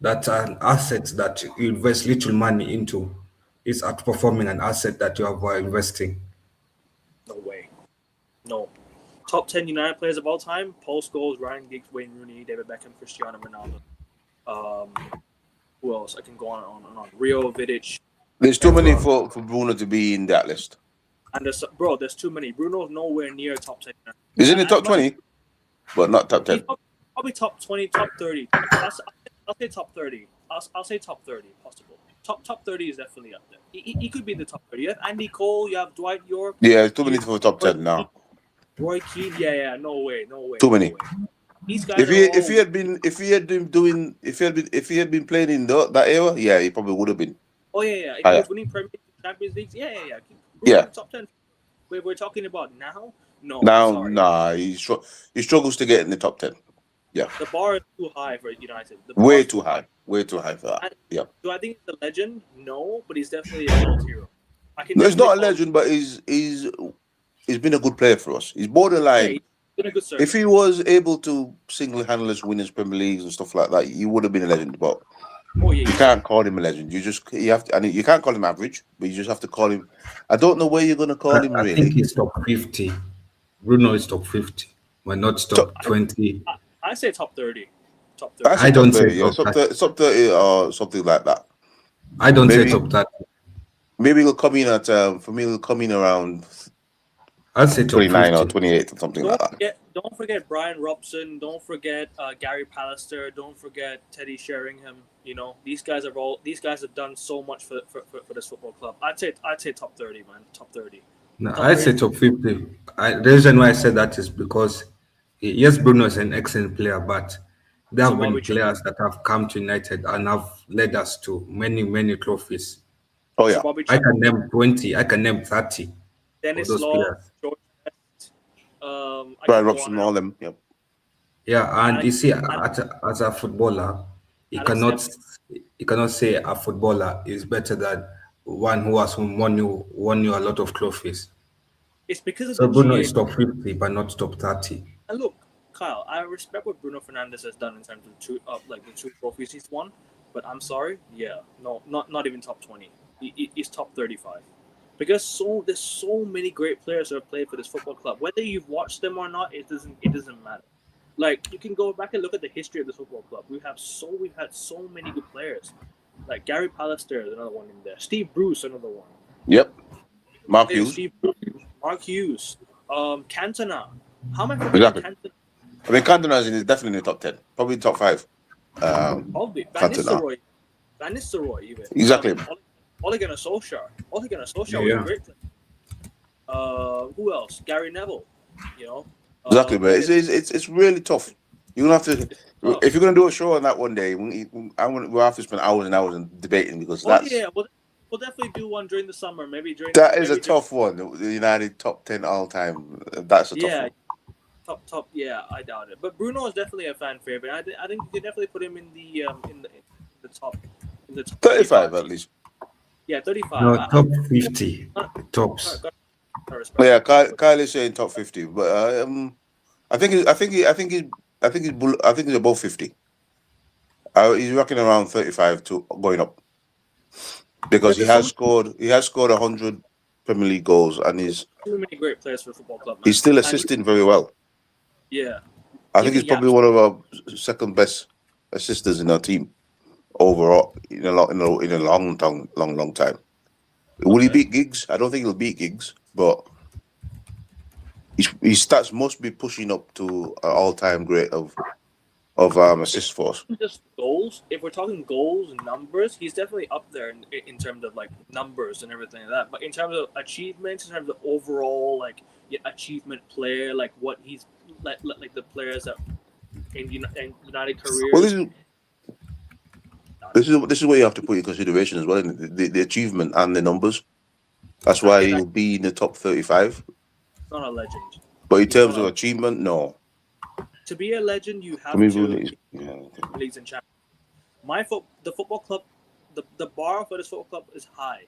That's an asset that you invest little money into. Is outperforming an asset that you are investing. No way. No. Top 10 United players of all time: Paul Scholes, Ryan Giggs, Wayne Rooney, David Beckham, Cristiano Ronaldo. Who else? I can go on and on. Rio Vidic. there's too many for Bruno to be in that list. And there's too many. Bruno's nowhere near top 10. He's in the top 20, but not top 10. He's probably top 20, top 30. I'll say top 30. I'll say top 30 possible. Top 30 is definitely up there. He could be in the top 30. You have Andy Cole, you have Dwight York. Yeah, too many for top 10 now. Roy Keane, yeah, no way. Too many. No way. These guys If he had been playing in that era, yeah, he probably would have been. Oh yeah. If he was winning Premier League, Champions League, yeah. Yeah. Top 10. We're talking about now. No. Now, sorry. nah, he struggles to get in the top 10. Yeah. The bar is too high for United. Way too high for that. Yeah. Do I think he's a legend? No, but he's definitely a cult hero. No, he's not a legend, but he's been a good player for us. He's borderline. Yeah, he's been a good servant. If he was able to single-handedly win his Premier Leagues and stuff like that, he would have been a legend. But you can't call him a legend. You have to, and you can't call him average, but you just have to call him. I don't know where you're going to call him. I think he's top 50. Bruno is top 50, but not top 20. I say top 30. Top 30. I don't say top 30 or something like that. I don't say top 30. Maybe he'll come in at for me. He'll come in around. I'll say top 29 50. or 28 or something like that. Don't forget Brian Robson. Don't forget Gary Pallister. Don't forget Teddy Sheringham. These guys have done so much for this football club. I'd say top 30, man. Top 30. No, I'd say top 50. The reason why I said that is because yes, Bruno is an excellent player, but There have been Bobby players that have come to United and have led us to many, many trophies. Oh Sir yeah, Bobby I Charlton, can name 20, I can name 30 of Dennis those Law, players. George Best. I Brian can go Robson, on and all on. them. Yep. Yeah, and Alex, you see, Alex, as a footballer, Alex Evans. you cannot say a footballer is better than one who has won you a lot of trophies. It's because of the So Bruno GA. is top 50, but not top 30. And look, Kyle, I respect what Bruno Fernandes has done in terms of the two trophies he's won, but I'm sorry, yeah, no, not even top 20. He's top 35. Because there's so many great players who have played for this football club. Whether you've watched them or not, it doesn't matter. Like you can go back and look at the history of this football club. We've had so many good players. Like Gary Pallister is another one in there. Steve Bruce, another one. Yep. Mark There's Hughes. Steve Bruce, Mark Hughes, Cantona. How am I forgetting Exactly. Cantona? I mean, Cantona is definitely in the top 10, probably top 5. Probably Van Cantona. Nistelrooy even. Exactly. Ole Gunnar Solskjaer. Ole Gunnar Solskjaer was Yeah. a great player. Who else? Gary Neville. You know. Exactly, but it's really tough. You're gonna have to if you're gonna do a show on that one day. We'll have to spend hours and hours debating because yeah, we'll definitely do one during the summer. Maybe during that is a tough one. The United top 10 all time. That's a tough one. Top. Yeah, I doubt it. But Bruno is definitely a fan favorite. I think you could definitely put him in the top 35 at least. Yeah, 35. No, top 50 tops. Yeah, Kyle is saying top 50, but I think he's above 50. He's rocking around 35 to going up because he has scored 100 Premier League goals and he's too many great players for the football club. Man. He's still assisting very well. Yeah, I think he's probably one of our second best assisters in our team overall in a long time. Will he beat Giggs? I don't think he'll beat Giggs, but his stats must be pushing up to an all-time great of assist force. Just goals. If we're talking goals and numbers, he's definitely up there in terms of like numbers and everything like that. But in terms of achievements, in terms of overall achievement player, like what he's like the players that in United careers. Well, this is what you have to put in consideration as well, the achievement and the numbers. That's why he'll be in the top 35. Not a legend. But in terms of achievement, no. To be a legend, you have to leagues and champions. The football club, the bar for this football club is high.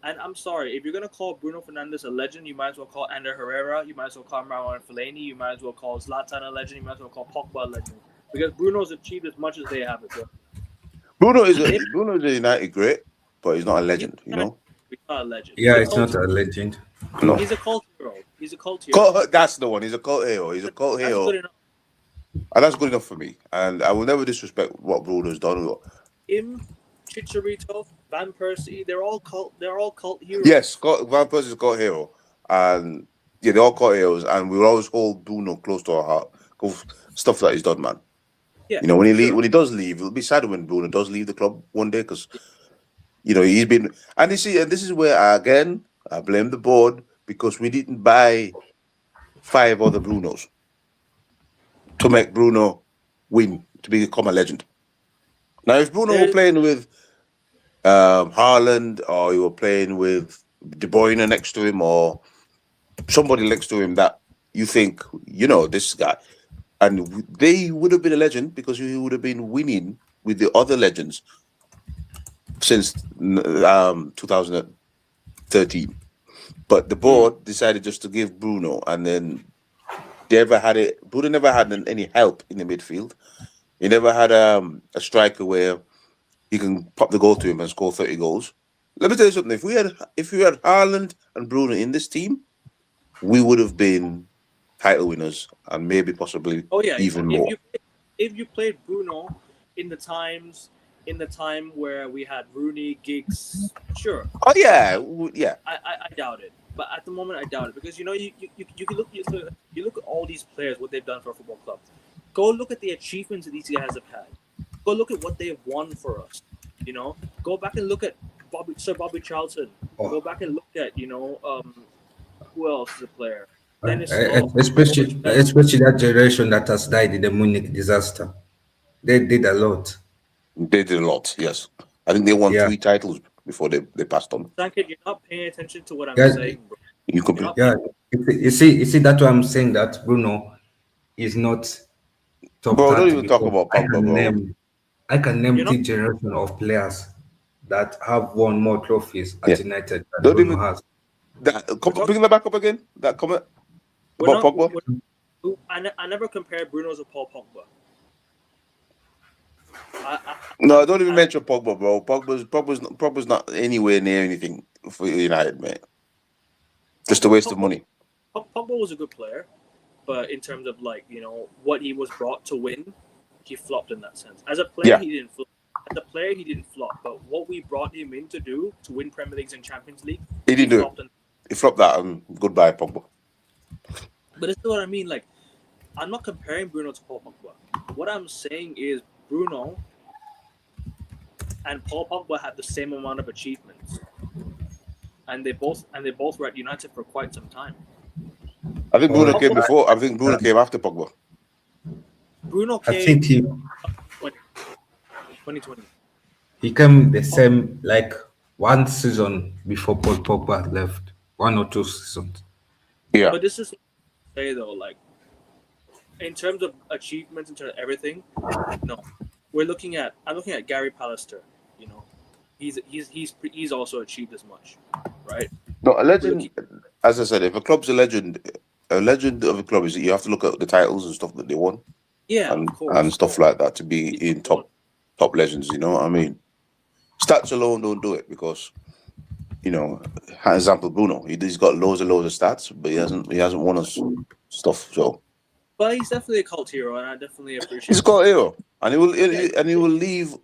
And I'm sorry, if you're gonna call Bruno Fernandes a legend, you might as well call Ander Herrera, you might as well call Marouane Fellaini, you might as well call Zlatan a legend, you might as well call Pogba a legend. Because Bruno's achieved as much as they have as well. Bruno is a United great, but he's not a legend, you know. He's not a legend. Yeah, it's not a legend. No. He's a cult hero. That's the one. He's a cult hero. He's a cult hero. That's good enough. And that's good enough for me. And I will never disrespect what Bruno's done. Him, Chicharito, Van Persie, they're all cult heroes. Yes, Van Persie's a cult hero. And yeah, they're all cult heroes. And we will always hold Bruno close to our heart. Stuff that he's done, man. Yeah, you know, when he does leave, it'll be sad when Bruno does leave the club one day because he's been. And you see, and this is where I blame the board because we didn't buy 5 other Brunos to make Bruno win to become a legend. Now, if Bruno were playing with Haaland or you were playing with De Bruyne next to him or somebody next to him that you think this guy. And they would have been a legend because he would have been winning with the other legends since 2013. But the board decided just to give Bruno, and then Bruno never had any help in the midfield. He never had a striker where he can pop the goal to him and score 30 goals. Let me tell you something. If we had Haaland and Bruno in this team, we would have been title winners and maybe possibly even more. If you played Bruno in the time where we had Rooney, Giggs, sure. Oh yeah. I doubt it, but at the moment I doubt it because you can look at all these players, what they've done for a football club. Go look at the achievements that these guys have had. Go look at what they've won for us. Go back and look at Sir Bobby Charlton. Go back and look at who else is a player. Especially that generation that has died in the Munich disaster. They did a lot. They did a lot. Yes, I think they won Yeah, 3 titles before they passed on. Sankit, you're not paying attention to what I'm yeah, saying, bro. You could You're be. not yeah. paying. You see, that's why I'm saying that Bruno is not top Bro, don't 30 even talk because about Pogba, bro. I can name You're not. three generation of players that have won more trophies Yeah, at United than don't Bruno even has. that. We're talking. Bring that back up again. That comment We're about not. Pogba. I never compare Bruno to Paul Pogba. No, I'm don't even I'm mention Pogba, bro. Pogba's not anywhere near anything for United, man. Just a waste of money. Pogba was a good player, but in terms of like what he was brought to win, he flopped in that sense. As a player, Yeah. he didn't flop. As a player, he didn't flop. But what we brought him in to do to win Premier Leagues and Champions League, He he didn't do it. flopped. He flopped that, and goodbye, Pogba. But this is what I mean. Like, I'm not comparing Bruno to Paul Pogba. What I'm saying is Bruno and Paul Pogba had the same amount of achievements, and they both were at United for quite some time. I think Bruno came Pogba, before. I think Bruno came after Pogba. Bruno I came think 2020. he came the same like one season before Paul Pogba left, 1 or 2 seasons. Yeah. But this is what I say though, like in terms of achievements, in terms of everything, no. I'm looking at Gary Pallister. You know, he's also achieved as much, right? No, a legend. As I said, if a club's a legend of a club is that you have to look at the titles and stuff that they won, Yeah, and of course. stuff like that to be in top legends. You know what I mean? Stats alone don't do it because for example, Bruno, he's got loads of stats, but he hasn't won us stuff. So But he's definitely a cult hero, and I definitely appreciate. he's got a hero, and he will leave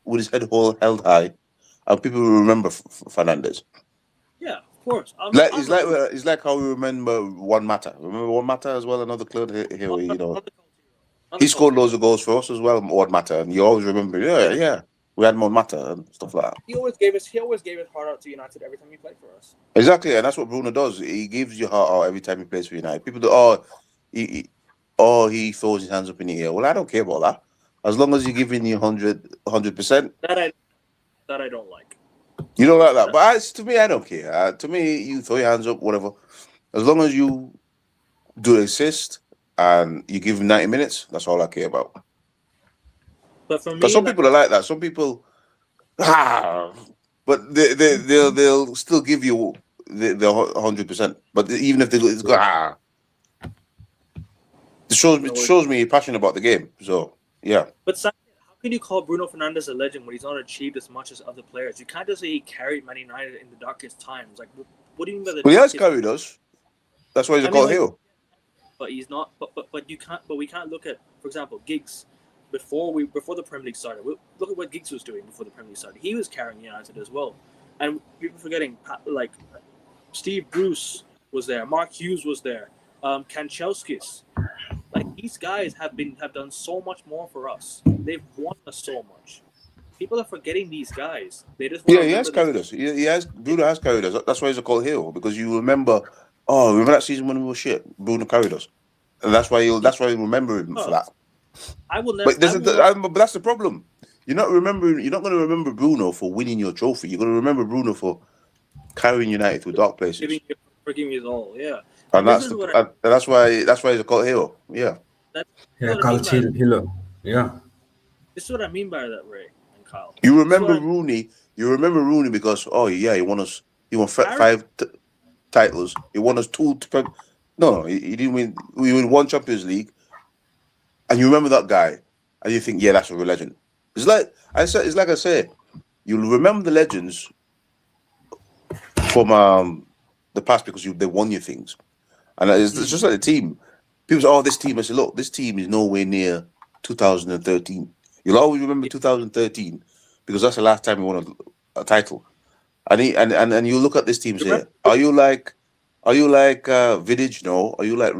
with his head held high, and people will remember Fernandez. Yeah, of course. It's like how we remember Juan Mata. Remember Juan Mata as well, another club hero. He scored loads of goals for us as well, Juan Mata, and you always remember, yeah, we had Juan Mata and stuff like that. He always gave his heart out to United every time he played for us. Exactly, and that's what Bruno does. He gives you heart out every time he plays for United. People do, he throws his hands up in the air. Well, I don't care about that. As long as you're giving you 100%. That I don't like. You don't like that, but to me, I don't care. To me, you throw your hands up, whatever. As long as you do an assist and you give him 90 minutes, that's all I care about. But for me, Because some people are like that. Some people, but they'll still give you the 100%. But even if they go, it shows me you're passionate about the game. So yeah. But how can you call Bruno Fernandes a legend when he's not achieved as much as other players? You can't just say he carried Man United in the darkest times. Like, what do you mean by the? Well, he has carried us. That's why he's a cult hero. But he's not. But you can't. But we can't look at, for example, Giggs. Before the Premier League started, look at what Giggs was doing before the Premier League started. He was carrying United as well, and people forgetting like Steve Bruce was there, Mark Hughes was there, Kanchelskis. Like these guys have done so much more for us. They've won us so much. People are forgetting these guys. They just he has carried us. Bruno has carried us. That's why he's a cult hero, because you remember. Oh, remember that season when we were shit? Bruno carried us, and that's why you remember him for that. I will never. But that's the problem. You're not going to remember Bruno for winning your trophy. You're going to remember Bruno for carrying United through dark places. Giving his all, yeah. And that's why he's a cult hero. Yeah. Cult hero. Yeah. This is what I mean by that, Ray and Kyle. You remember Rooney. You remember Rooney because he won us. He won 5 titles. He won us 2. No, he didn't win. We won 1 Champions League. And you remember that guy, and you think, yeah, that's a real legend. It's like I say, you'll remember the legends from the past because they won you things, and it's just like the team. People say, this team. I say, look, this team is nowhere near 2013. You'll always remember 2013 because that's the last time we won a title. And you look at this team and say, are you like Vidic? No. Are you like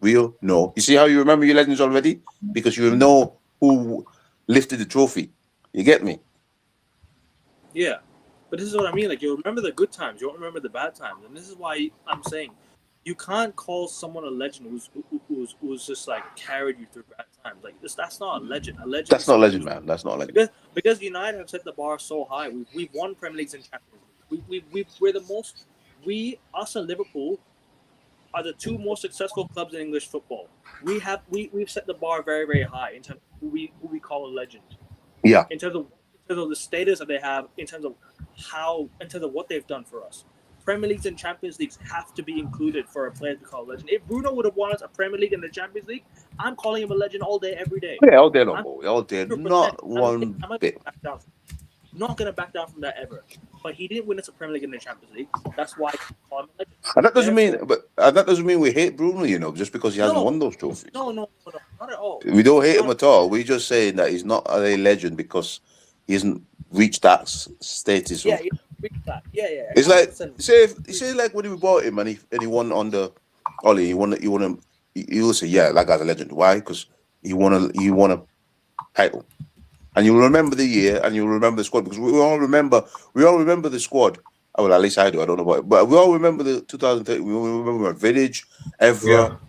Rio? No. You see how you remember your legends already? Because you know who lifted the trophy. You get me? Yeah. But this is what I mean. Like, you'll remember the good times. You won't remember the bad times. And this is why I'm saying you can't call someone a legend who's just like carried you through bad times. times. Like that's not a legend. A legend. That's not a legend, man. That's not a legend. Because United have set the bar so high. We've won Premier Leagues and Champions League. We're the most. Us and Liverpool are the two most successful clubs in English football. We've set the bar very, very high in terms of who we call a legend. Yeah. In terms of the status that they have, in terms of what they've done for us. Premier Leagues and Champions Leagues have to be included for a player to call a legend. If Bruno would have won us a Premier League and the Champions League, I'm calling him a legend all day, every day. Yeah, all day long, boy. All day. Not one bit. Not going to back down from that ever. But he didn't win us a Premier League and the Champions League. That's why I call him a legend. And that doesn't mean we hate Bruno, just because he hasn't won those trophies. No, not at all. We don't hate him at all. We're just saying that he's not a legend because he hasn't reached that status. Yeah, he reached that. Yeah. It's like say like when we bought him and he won on the Ollie. He won him. You'll say, yeah, that guy's a legend. Why? Because he won a title. And you'll remember the year, and you'll remember the squad, because we all remember the squad. Well, at least I do. I don't know about it, but we all remember the 2013. We remember Vidic, Evra,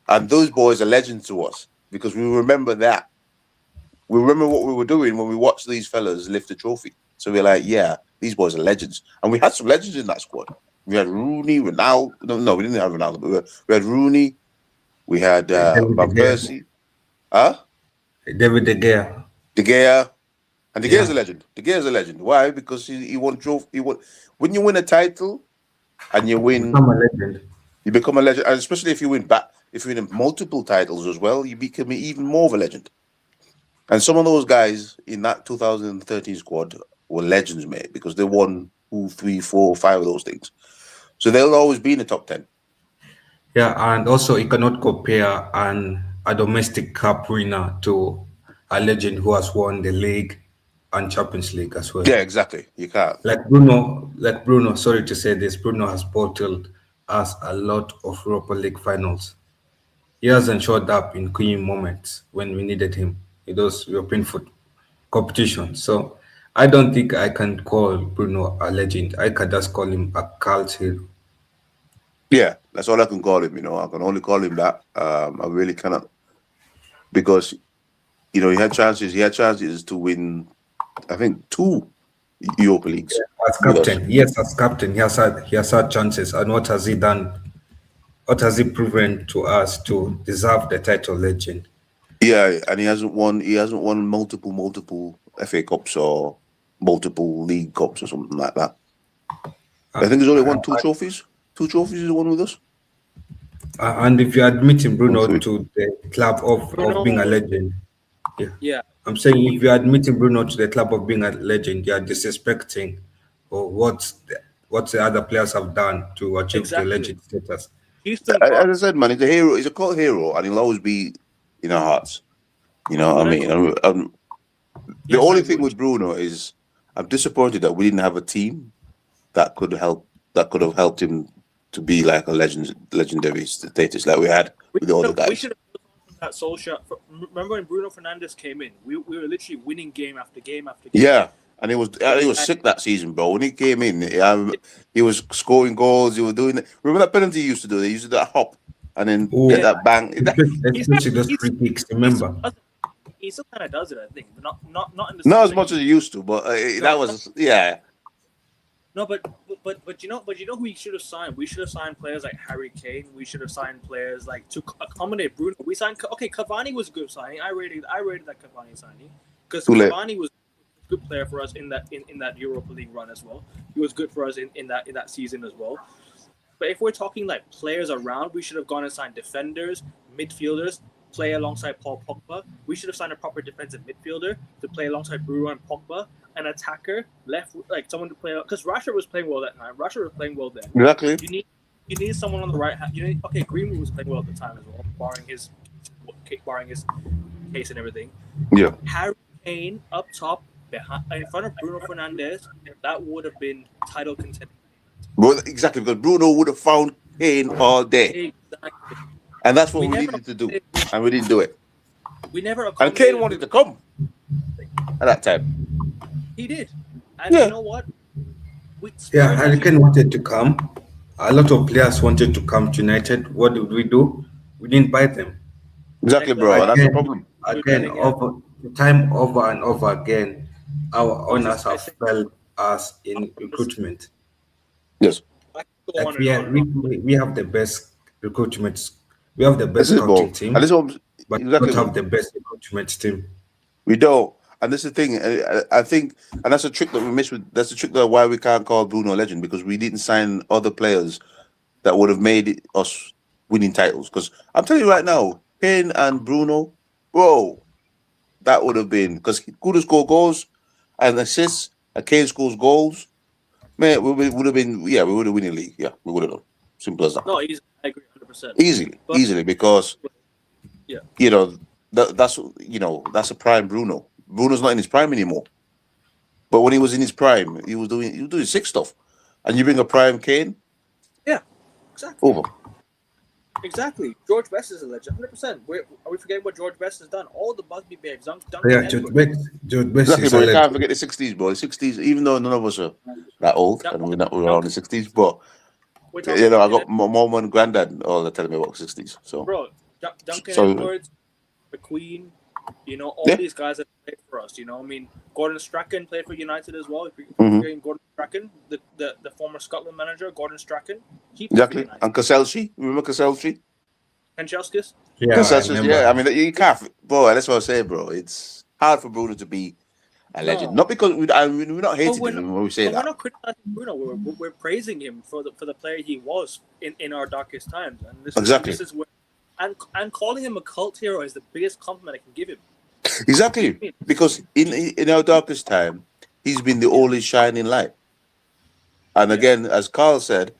and those boys are legends to us because we remember that. We remember what we were doing when we watched these fellas lift the trophy. So we're like, yeah, these boys are legends, and we had some legends in that squad. We had Rooney, Ronaldo. No, we didn't have Ronaldo, but we had Rooney. We had Van Persie. David De Gea. De Gea. And De Gea is a legend. De Gea is a legend. Why? Because he won trophy. When you win a title and you win, you become a legend. And especially if you win multiple titles as well, you become even more of a legend. And some of those guys in that 2013 squad were legends, mate, because they won 2, 3, 4, 5 of those things. So they'll always be in the top 10. Yeah, and also you cannot compare a domestic cup winner to a legend who has won the league and Champions League as well. Yeah, exactly. You can't. Like Bruno, sorry to say this, Bruno has bottled us a lot of Europa League finals. He hasn't showed up in key moments when we needed him in those European competitions. So I don't think I can call Bruno a legend. I can just call him a cult hero. Yeah, that's all I can call him. I can only call him that. I really cannot, because he had chances to win, I think, 2 Europa Leagues. As captain, yes, as captain, he has had chances. And what has he done? What has he proven to us to deserve the title legend? Yeah, and he hasn't won multiple FA Cups or multiple League Cups or something like that. I think he's only won 2 trophies. 2 trophies he's won with us. And if you're admitting Bruno to the club of being a legend, yeah, I'm saying if you're admitting Bruno to the club of being a legend, you're disrespecting what the other players have done to achieve the legend status. As I said, man, he's a hero. He's a cult hero, and he'll always be in our hearts. You know what I mean? The only thing with Bruno is I'm disappointed that we didn't have a team that could have helped him to be like a legendary status like we had with the other guys. We should have that Solskjaer. Remember when Bruno Fernandes came in? We were literally winning game after game after game. Yeah, and he was sick that season, bro. When he came in, he was scoring goals. He was doing it. Remember that penalty he used to do? They used to do that hop and then get that bang. Especially those free kicks. Remember? He still kind of does it, I think, but not in the not as much as he used to. But that was No, but you know who we should have signed? We should have signed players like Harry Kane. We should have signed players like to accommodate Bruno. We signed Cavani was a good signing. I rated that Cavani signing because Cavani was a good player for us in that Europa League run as well. He was good for us in that season as well. But if we're talking like players around, we should have gone and signed defenders, midfielders, play alongside Paul Pogba. We should have signed a proper defensive midfielder to play alongside Bruno and Pogba. An attacker, left, like someone to play, because Rashford was playing well that time. Rashford was playing well then. Exactly. You need someone on the right. Greenwood was playing well at the time as well, barring his case and everything. Yeah. Harry Kane up top, in front of Bruno Fernandes, that would have been title contender. Well, exactly, because Bruno would have found Kane all day. Exactly. And that's what we needed to do, and we didn't do it. We never. And Kane wanted to come at that time. He did, and you know what? Harry Kane wanted to come. A lot of players wanted to come to United. What did we do? We didn't buy them. Exactly, bro. That's the problem. again, over and over again, our owners I have think failed us in recruitment. Yes, I could go Like on and on and on. we have the best recruitment, we have the this best is it, scouting bro. And team, this is what but we exactly, don't bro. have the best recruitment team. We don't. And this is the thing. I think, and that's a trick that we miss with. That's the trick that why we can't call Bruno a legend, because we didn't sign other players that would have us winning titles. Because I'm telling you right now, Kane and Bruno, bro, that would have been, because Kudo score goals and assists, and Kane scores goals. Man, would have been, we would have won the league. Yeah, we would have done. Simple as that. No, easy. I agree 100%. But Easily, because yeah, you know that's a prime Bruno. Bruno's not in his prime anymore. But when he was in his prime, he was doing sick stuff. And you bring a prime Kane yeah, exactly. over. Exactly. George Best is a legend, 100%. Are we forgetting what George Best has done? All the Busby babes, Duncan Yeah, Edwards. Jude Best Exactly, is a but you can't legend. forget the 60s, bro. The 60s, even though none of us are that old Dun- and we're all in Duncan, the 60s, but we're talking I Duncan got Edwards, mom and granddad all that telling me about the 60s. So, bro. Duncan so Edwards, McQueen, all yeah. these guys that played for us. I mean, Gordon Strachan played for United as well. If we're Mm-hmm. forgetting Gordon Strachan, the former Scotland manager, Gordon Strachan, he played for Exactly. United. And Kaselski, remember Kaselski? Kanchelskis? Yeah, I Kaselski, remember. yeah. I mean, you can't, bro. That's what I say, bro. It's hard for Bruno to be a legend. No. Not because we're not hating we're him when we say But we're that. not criticizing Bruno. We're praising him for the player he was in our darkest times. And this is where and calling him a cult hero is the biggest compliment I can give him. Exactly. Because in our darkest time, he's been the only shining light. And again, as Carl said,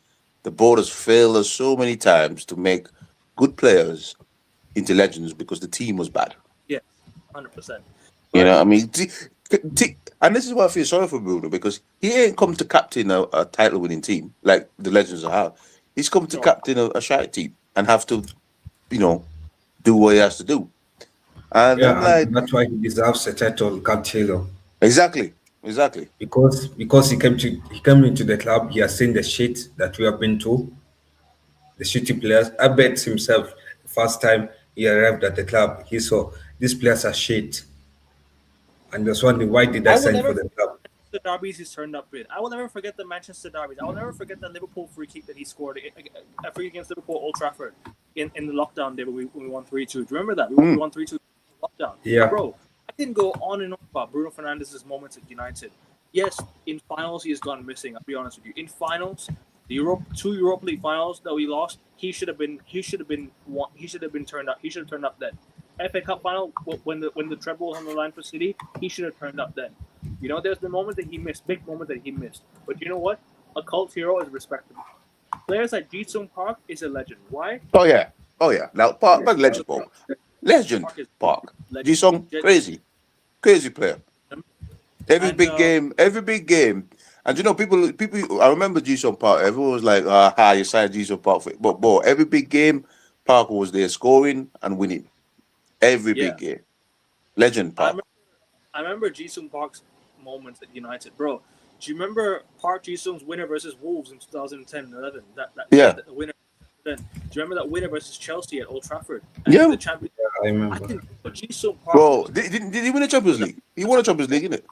the board has failed us so many times to make good players into legends because the team was bad. Yes, 100%. I mean, and this is why I feel sorry for Bruno, because he ain't come to captain a title-winning team like the legends have. He's come to captain a shite team and have to, do what he has to do. And I'm Yeah, like, and that's why he deserves a title, called hero. exactly. Because he came into the club, he has seen the shit that we have been to, the shitty players. I bet himself the first time he arrived at the club, he saw these players are shit. And was wondering, why did I I will sign never for the club? the derbies he's turned up with. I will never forget the Manchester derbies. I will never forget the Liverpool free kick that he scored, a free against Liverpool Old Trafford in the lockdown day when we won 3-2. Do you remember that? We won 3-2 lockdown. Yeah. Bro, I can go on and on about Bruno Fernandes' moments at United. Yes, in finals he has gone missing. I'll be honest with you. In finals, two Europa League finals that we lost, he should have been turned up. He should have turned up then. FA Cup final when the treble was on the line for City, he should have turned up then. There's the moment that he missed, big moment that he missed. But you know what? A cult hero is respectable. Players like Ji-sung Park is a legend. Why? Oh yeah. Now Park, but legend, bro. Legend, Park. Ji-sung, crazy player. Every big game. And people. I remember Ji-sung Park. Everyone was like, you signed Ji-sung Park. But bro, every big game, Park was there scoring and winning. Every big game. Legend, Park. I remember Ji-sung Park's moments at United, bro. Do you remember Park Ji-sung's winner versus Wolves in 2010-11? The winner. Then do you remember that winner versus Chelsea at Old Trafford? Yeah, the Champions League. I remember. I think Ji-sung Park. Bro, did he win the Champions League? He won the Champions League, didn't it?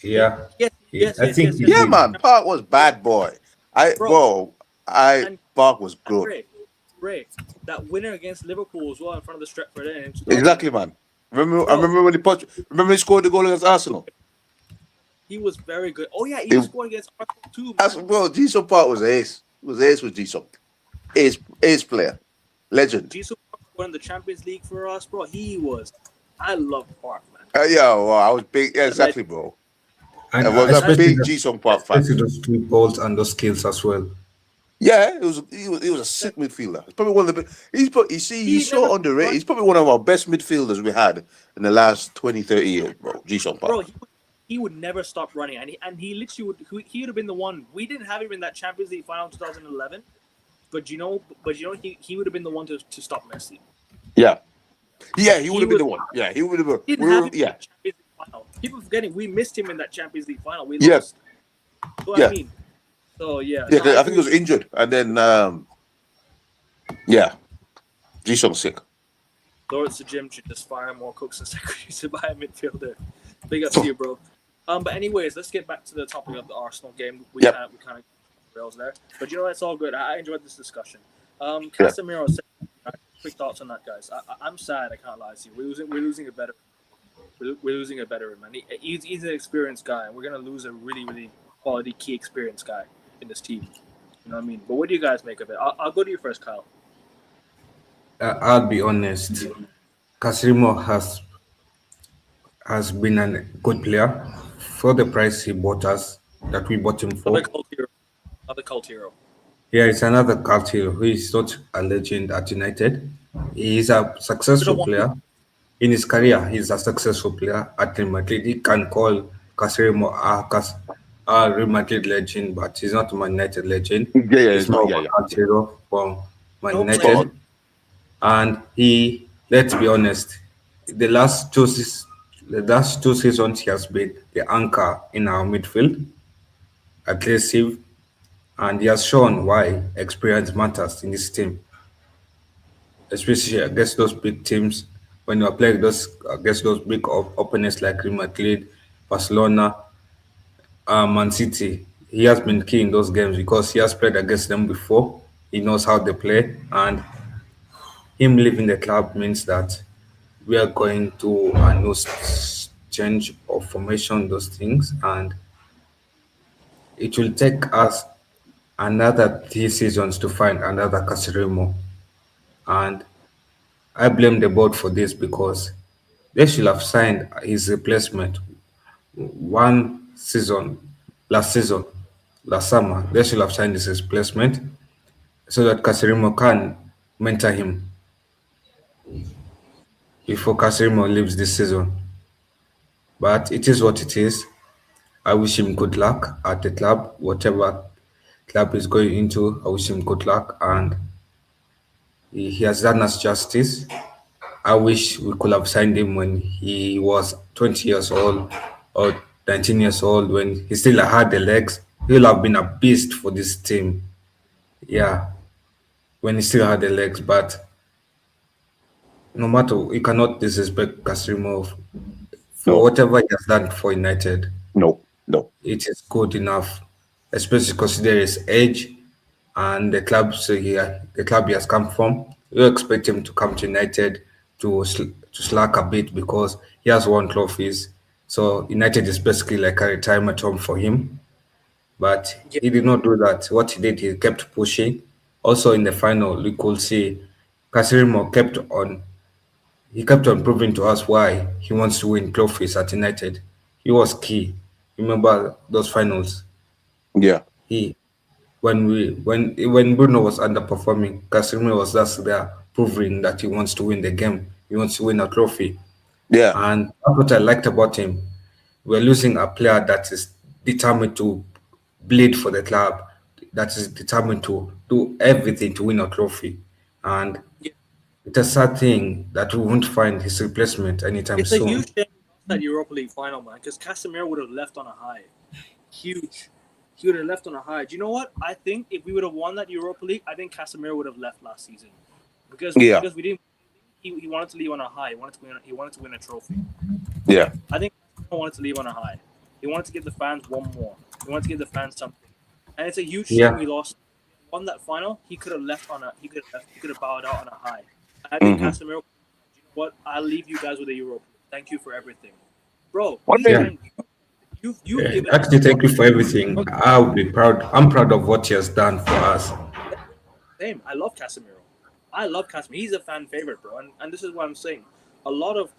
Yeah. Yes. I think Yeah, man. Park was bad boy. Park was good. Ray, that winner against Liverpool as well in front of the Stretford End. Exactly, man. I remember when he scored the goal against Arsenal. He was very good. Oh yeah, he scored against Arsenal too. Man. Bro, Ji-sung Park was ace. It was ace with Ji-sung. Ace player. Legend. Ji-sung Park won the Champions League for us, bro. I love Park, man. I was big. Yeah, exactly, bro. And I was a big Ji-sung Park fan. Especially those 3 goals and those skills as well. Yeah, he was a sick midfielder. He's probably one of the he's so underrated. He's probably one of our best midfielders we had in the last 20, 30 years, bro. Ji-sung Park. Bro, he would never stop running, and he literally he would have been the one. We didn't have him in that Champions League final in 2011, but he would have been the one to stop Messi. Yeah, he would have been the one. Yeah, he would have been. Champions League final. People forgetting we missed him in that Champions League final. We lost. So I mean. So yeah, I think he was injured, and then Ji-sung sick. Lawrence the gym should just fire more cooks and secretaries to buy a midfielder. Big up to you, bro. But anyways, let's get back to the topic of the Arsenal game. We Yep. kind of rails there, but you know it's all good. I enjoyed this discussion. Yeah. Casemiro, quick thoughts on that, guys. I'm sad. I can't lie to you. We're losing a better. We're losing a veteran, man. He's an experienced guy, and we're gonna lose a really quality key experienced guy in this team. You know what I mean? But what do you guys make of it? I'll go to you first, Kyle. I'll be honest. Casemiro has been a good player for the price he bought us, that we bought him for. Another cult hero. Yeah, it's another cult hero who is not a legend at United. He is a successful player. In his career, he's a successful player at Real Madrid. He can call Casemiro a Real Madrid legend, but he's not a Man United legend. Yeah, He's more of a cult hero from Man United. And let's be honest, the last two seasons he has been the anchor in our midfield, aggressive, and he has shown why experience matters in this team, especially against those big teams. When you are playing against those big opponents like Real Madrid, Barcelona, Man City, he has been key in those games because he has played against them before. He knows how they play, and him leaving the club means that we are going to a new change of formation, those things, and it will take us another 3 seasons to find another Casemiro. And I blame the board for this because they should have signed his replacement one season, last season, last summer. They should have signed his replacement so that Casemiro can mentor him before Casemiro leaves this season. But it is what it is. I wish him good luck at the club, whatever club is going into. I wish him good luck, and he has done us justice. I wish we could have signed him when he was 20 years old or 19 years old, when he still had the legs. He'll have been a beast for this team. Yeah, when he still had the legs. But no matter, you cannot disrespect Casemiro for whatever he has done for United. No. It is good enough, especially considering his age and the club he has come from. You expect him to come to United to slack a bit because he has won trophies. So United is basically like a retirement home for him. But he did not do that. What he did, he kept pushing. Also in the final, we could see Casemiro kept on proving to us why he wants to win trophies at United. He was key. Remember those finals? Yeah. He when Bruno was underperforming, Casemiro was just there proving that he wants to win the game. He wants to win a trophy. Yeah. And that's what I liked about him. We're losing a player that is determined to bleed for the club, that is determined to do everything to win a trophy. And it's a sad thing that we won't find his replacement anytime It's soon. a huge shame that Europa League final, man, because Casemiro would have left on a high. Huge. He would have left on a high. Do you know what? I think if we would have won that Europa League, I think Casemiro would have left last season. Because we didn't. He wanted to leave on a high. He wanted to win a trophy. Yeah. I think he wanted to leave on a high. He wanted to give the fans one more. He wanted to give the fans something. And it's a huge shame we lost. Won that final, he could have left on a. He could have bowed out on a high. I think Casemiro. You know what? I'll leave you guys with a Europa. Thank you for everything, bro. You've given. Actually, thank you for everything. I'll be proud. I'm proud of what he has done for us. Same. I love Casemiro. He's a fan favorite, bro. And this is what I'm saying. A lot of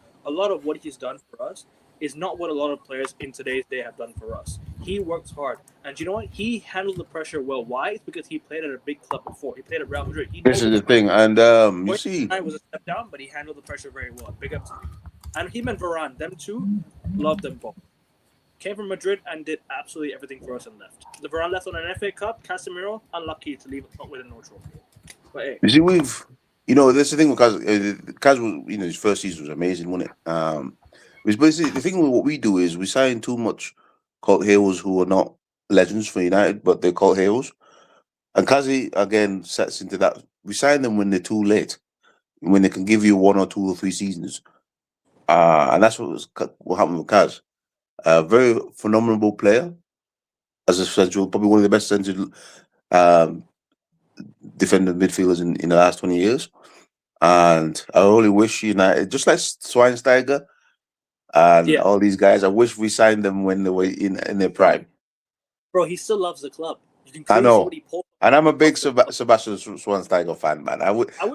what he's done for us is not what a lot of players in today's day have done for us. He works hard, and you know what? He handled the pressure well. Why? It's because he played at a big club before. He played at Real Madrid. This is the thing, and you see, it was a step down, but he handled the pressure very well. Big up to him. And him and Varane, them two, love them both. Came from Madrid and did absolutely everything for us and left. The Varane left on an FA Cup. Casemiro, unlucky to leave with a no trophy. But hey, you see, that's the thing with Kaz was, his first season was amazing, wasn't it? It's basically the thing with what we do is we sign too much cult heroes who are not legends for United, but they're cult heroes. And Kazi again sets into that. We sign them when they're too late. when they can give you 1 or 2 or 3 seasons. And that's what happened with Kaz. A very phenomenal player as a central, probably one of the best central defender midfielders in the last 20 years. And I only wish United, just like Schweinsteiger and all these guys, I wish we signed them when they were in their prime. Bro, he still loves the club. You can I know. And I'm a big Sebastian Schweinsteiger fan, man.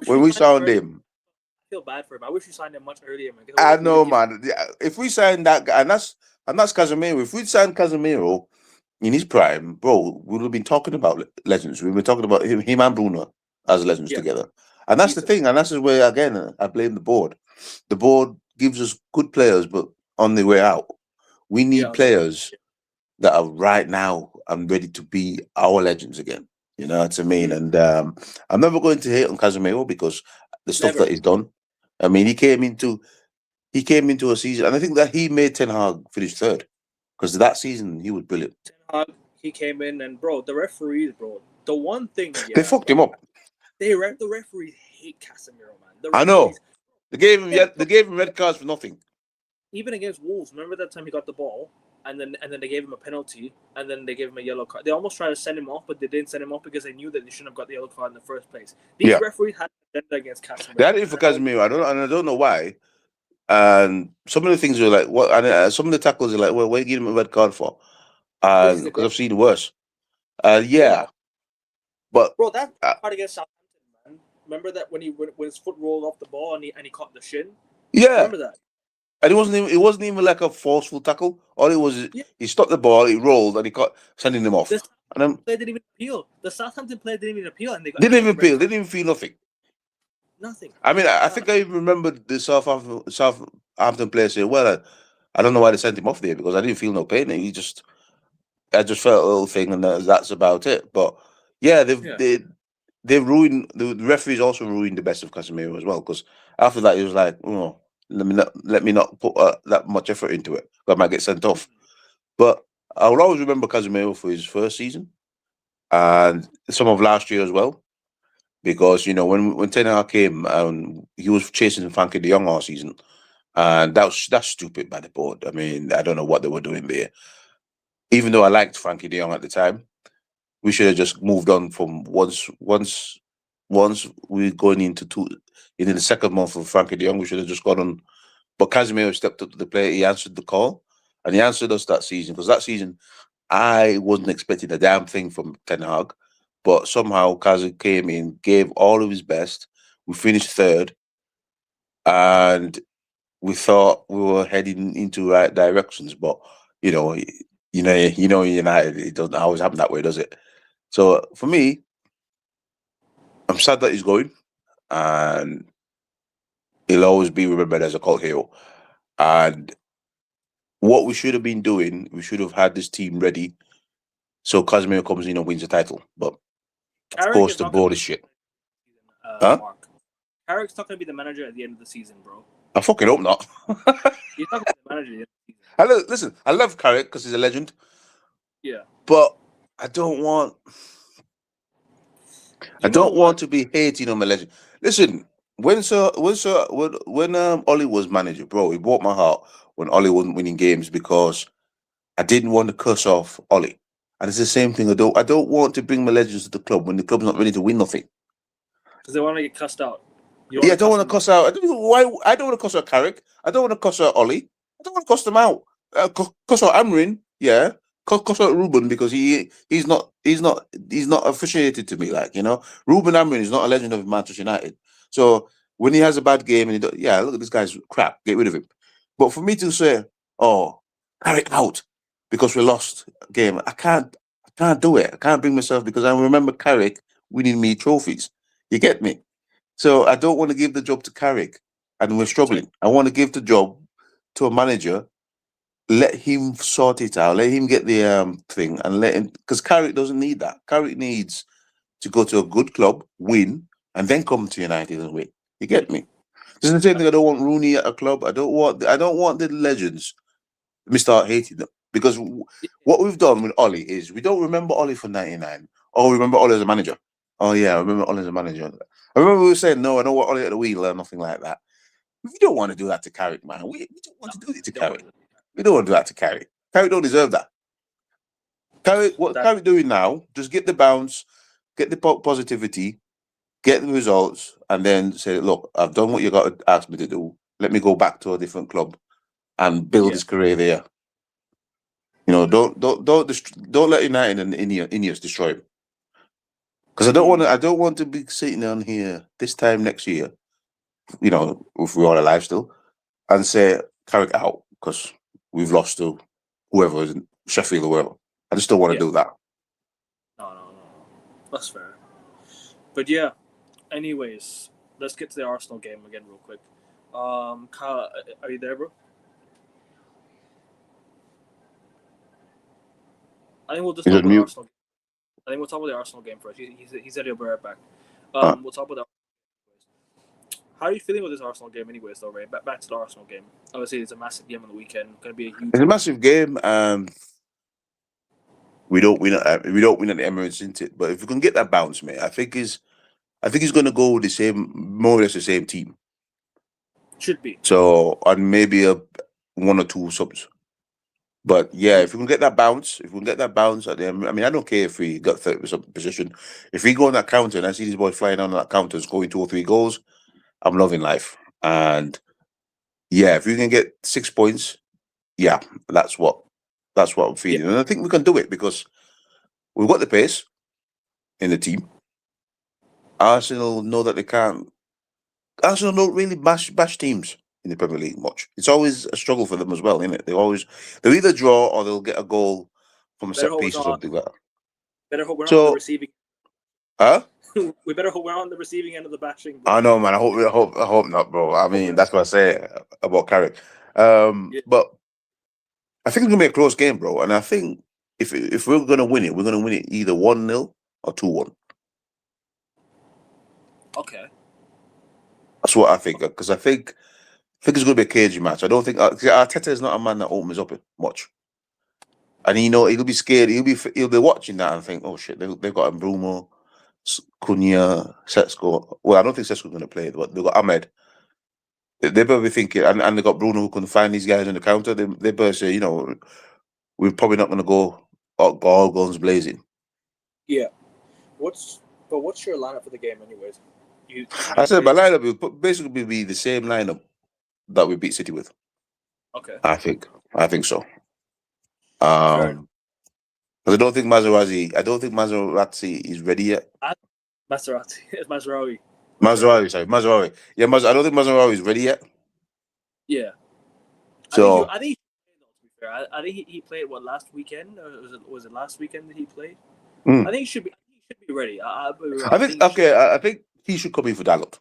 When we signed him, I feel bad for him. I wish we signed him much earlier, man. I know, man. If we signed that guy, and that's Casemiro. If we'd signed Casemiro in his prime, bro, we would have been talking about legends. We've been talking about him and Bruno as legends together. And that's the thing. And that's where, again, I blame the board. The board gives us good players, but on the way out, we need players that are right now and ready to be our legends again. You know what I mean? And I'm never going to hate on Casemiro because the stuff that he's done. I mean, he came into a season, and I think that he made Ten Hag finish third because that season he was brilliant. Ten Hag, he came in, and bro, the referees, bro, the one thing they fucked him up. The referees hate Casemiro, man. I know. They gave him red cards for nothing. Even against Wolves, remember that time he got the ball, and then they gave him a penalty, and then they gave him a yellow card. They almost tried to send him off, but they didn't send him off because they knew that they shouldn't have got the yellow card in the first place. These referees had an agenda against Casemiro. They had it for Casemiro. I don't know why. And some of the things were like, what? And some of the tackles are like, well, what are you giving him a red card for? Because I've seen worse. Yeah. But bro, that part against Southampton, man. Remember that when his foot rolled off the ball and he caught the shin? Yeah. Remember that? And it wasn't even like a forceful tackle. All it was, he stopped the ball, he rolled, and he caught sending him off. The player didn't even appeal. The Southampton player didn't even appeal, and they didn't even appeal. They didn't even feel nothing. Nothing. I mean, I think I even remember the Southampton player saying, "Well, I don't know why they sent him off there because I didn't feel no pain. I just felt a little thing, and that's about it." But yeah, they ruined the referees. Also ruined the best of Casemiro as well because after that he was like, "Oh, let me not put that much effort into it. I might get sent off." But I will always remember Casemiro for his first season and some of last year as well. Because, when Ten Hag came, he was chasing Frankie de Jong all season. And that's stupid by the board. I mean, I don't know what they were doing there. Even though I liked Frankie de Jong at the time, we should have just moved on from once we're going into the second month of Frankie de Jong, we should have just gone on. But Casemiro stepped up to the plate. He answered the call. And he answered us that season. Because that season, I wasn't expecting a damn thing from Ten Hag. But somehow Kazi came in, gave all of his best. We finished third, and we thought we were heading into right directions. But United, it doesn't always happen that way, does it? So for me, I'm sad that he's going, and he'll always be remembered as a cult hero. And what we should have been doing, we should have had this team ready, so Casemiro comes in and wins the title. But of course, the board is shit. Carrick's not going to be the manager at the end of the season, bro. I fucking hope not. He's not going to be the manager at the end of the season. Listen, I love Carrick because he's a legend. Yeah. But I don't want to be hating on a legend. Listen, when Ollie was manager, bro, it broke my heart when Ollie wasn't winning games because I didn't want to cuss off Ollie. And it's the same thing. I don't want to bring my legends to the club when the club's not ready to win nothing. Because they want to get cussed out. I don't want to cuss out. I don't want to cuss out Carrick. I don't want to cuss out Ollie. I don't want to cuss them out. Cuss out Amrin, yeah. Cuss out Ruben because he's not officiated to me. Ruben Amrin is not a legend of Manchester United. So when he has a bad game and look at this guy's crap, get rid of him. But for me to say, "Oh, Carrick out," because we lost a game, I can't do it. I can't bring myself because I remember Carrick winning me trophies. You get me? So I don't want to give the job to Carrick, and we're struggling. I want to give the job to a manager. Let him sort it out. Let him get the thing, and let him, because Carrick doesn't need that. Carrick needs to go to a good club, win, and then come to United and win. You get me? This is the same thing. I don't want Rooney at a club. I don't want the legends. Me start hating them because what we've done with Ollie is we don't remember Ollie for '99, or we remember Ollie as a manager. Oh yeah, I remember Ole as a manager. I remember we were saying no, I don't want Ole at the wheel or nothing like that. We don't want to do that to Carrick, man. We don't want to do it to Carrick. We don't want to do that to Carrick. Carrick don't deserve that. Carrick, what Carrick doing now? Just get the bounce, get the positivity, get the results, and then say, "Look, I've done what you got to ask me to do. Let me go back to a different club and build his career there." You know, don't let United and Ineos destroy him. Because I don't want to be sitting on here this time next year. You know, if we're all alive still, and say Carrick out because we've lost to whoever is in Sheffield or whatever. I just don't want to do that. No. That's fair. But yeah, anyways, let's get to the Arsenal game again real quick. Kyle, are you there, bro? I think we'll just talk about the Arsenal game. I think we'll talk about the Arsenal game first. He said he'll be right back. We'll talk about the How are you feeling with this Arsenal game, anyways, though, Ray? Back to the Arsenal game. Obviously, it's a massive game on the weekend. Going to be a huge. It's a massive game. We don't win at the Emirates, isn't it? But if we can get that bounce, mate, I think he's going to go with the same, more or less the same team. Should be. So on maybe one or two subs. But yeah, if we can get that bounce, at the end, I mean, I don't care if we got 30% position. If we go on that counter and I see these boys flying on that counter and scoring 2 or 3 goals, I'm loving life. And yeah, if we can get 6 points, yeah, that's what I'm feeling. Yeah. And I think we can do it because we've got the pace in the team. Arsenal know that they can't. Arsenal don't really bash teams in the Premier League much. It's always a struggle for them as well, isn't it? They'll either draw or they'll get a goal from a set piece or something like that. Better hope we're not on the receiving. Huh? We better hope we're on the receiving end of the bashing. Bro. I know, man. I hope not, bro. I mean, that's what I say about Carrick. But I think it's gonna be a close game, bro. And I think if we're gonna win it, we're gonna win it either 1-0 or 2-1. Okay. That's what I think, because I think it's going to be a cagey match. I don't think Arteta is not a man that opens up much, and he'll be scared. He'll be watching that and think, "Oh shit, they've got Bruno, Cunha, Sesko." Well, I don't think Sesko's going to play, but they've got Ahmed. They better be thinking, and they got Bruno who can find these guys on the counter. They better say, we're probably not going to go all guns blazing. Yeah. What's your lineup for the game, anyways? I said my lineup will basically be the same lineup that we beat City with. Okay. I think so. Because I don't think Maserati is ready yet. Maserati. Yeah, I don't think Maserati is ready yet. Yeah. So I think he played last weekend, or was it last weekend that he played? I think he should be ready. I think he should come in for Dalot.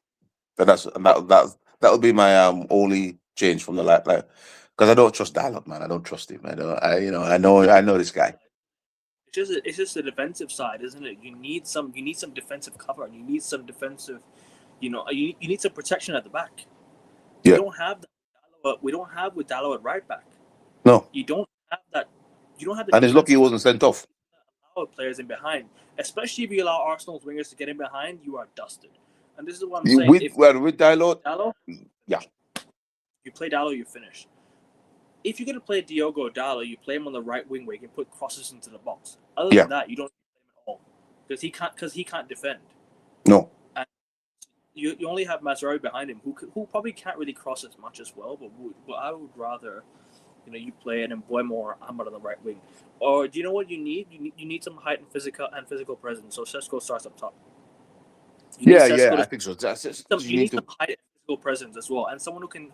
That'll be my only change from the like because I don't trust Dalot, man. I don't trust him. I know this guy. It's just the defensive side, isn't it? You need some defensive cover, and you need some defensive, you need some protection at the back. Yeah. We don't have with Dalot at right back. No. You don't have that. You don't have the. And it's lucky he wasn't sent off. Players in behind, especially if you allow Arsenal's wingers to get in behind, you are dusted. And this is what I'm saying. With Dalot, yeah. You play Dalot, you finish. If you're going to play Diogo Dalot, you play him on the right wing where you can put crosses into the box. Other than that, you don't play him at all because he can't defend. No. And you only have Maserati behind him who probably can't really cross as much as well. But I would rather, you play an Mbeumo or Ahmad on the right wing. Or do you know what you need? You need some height and physical presence. So Sesko starts up top. I think so. You need some height and physical presence as well, and someone who can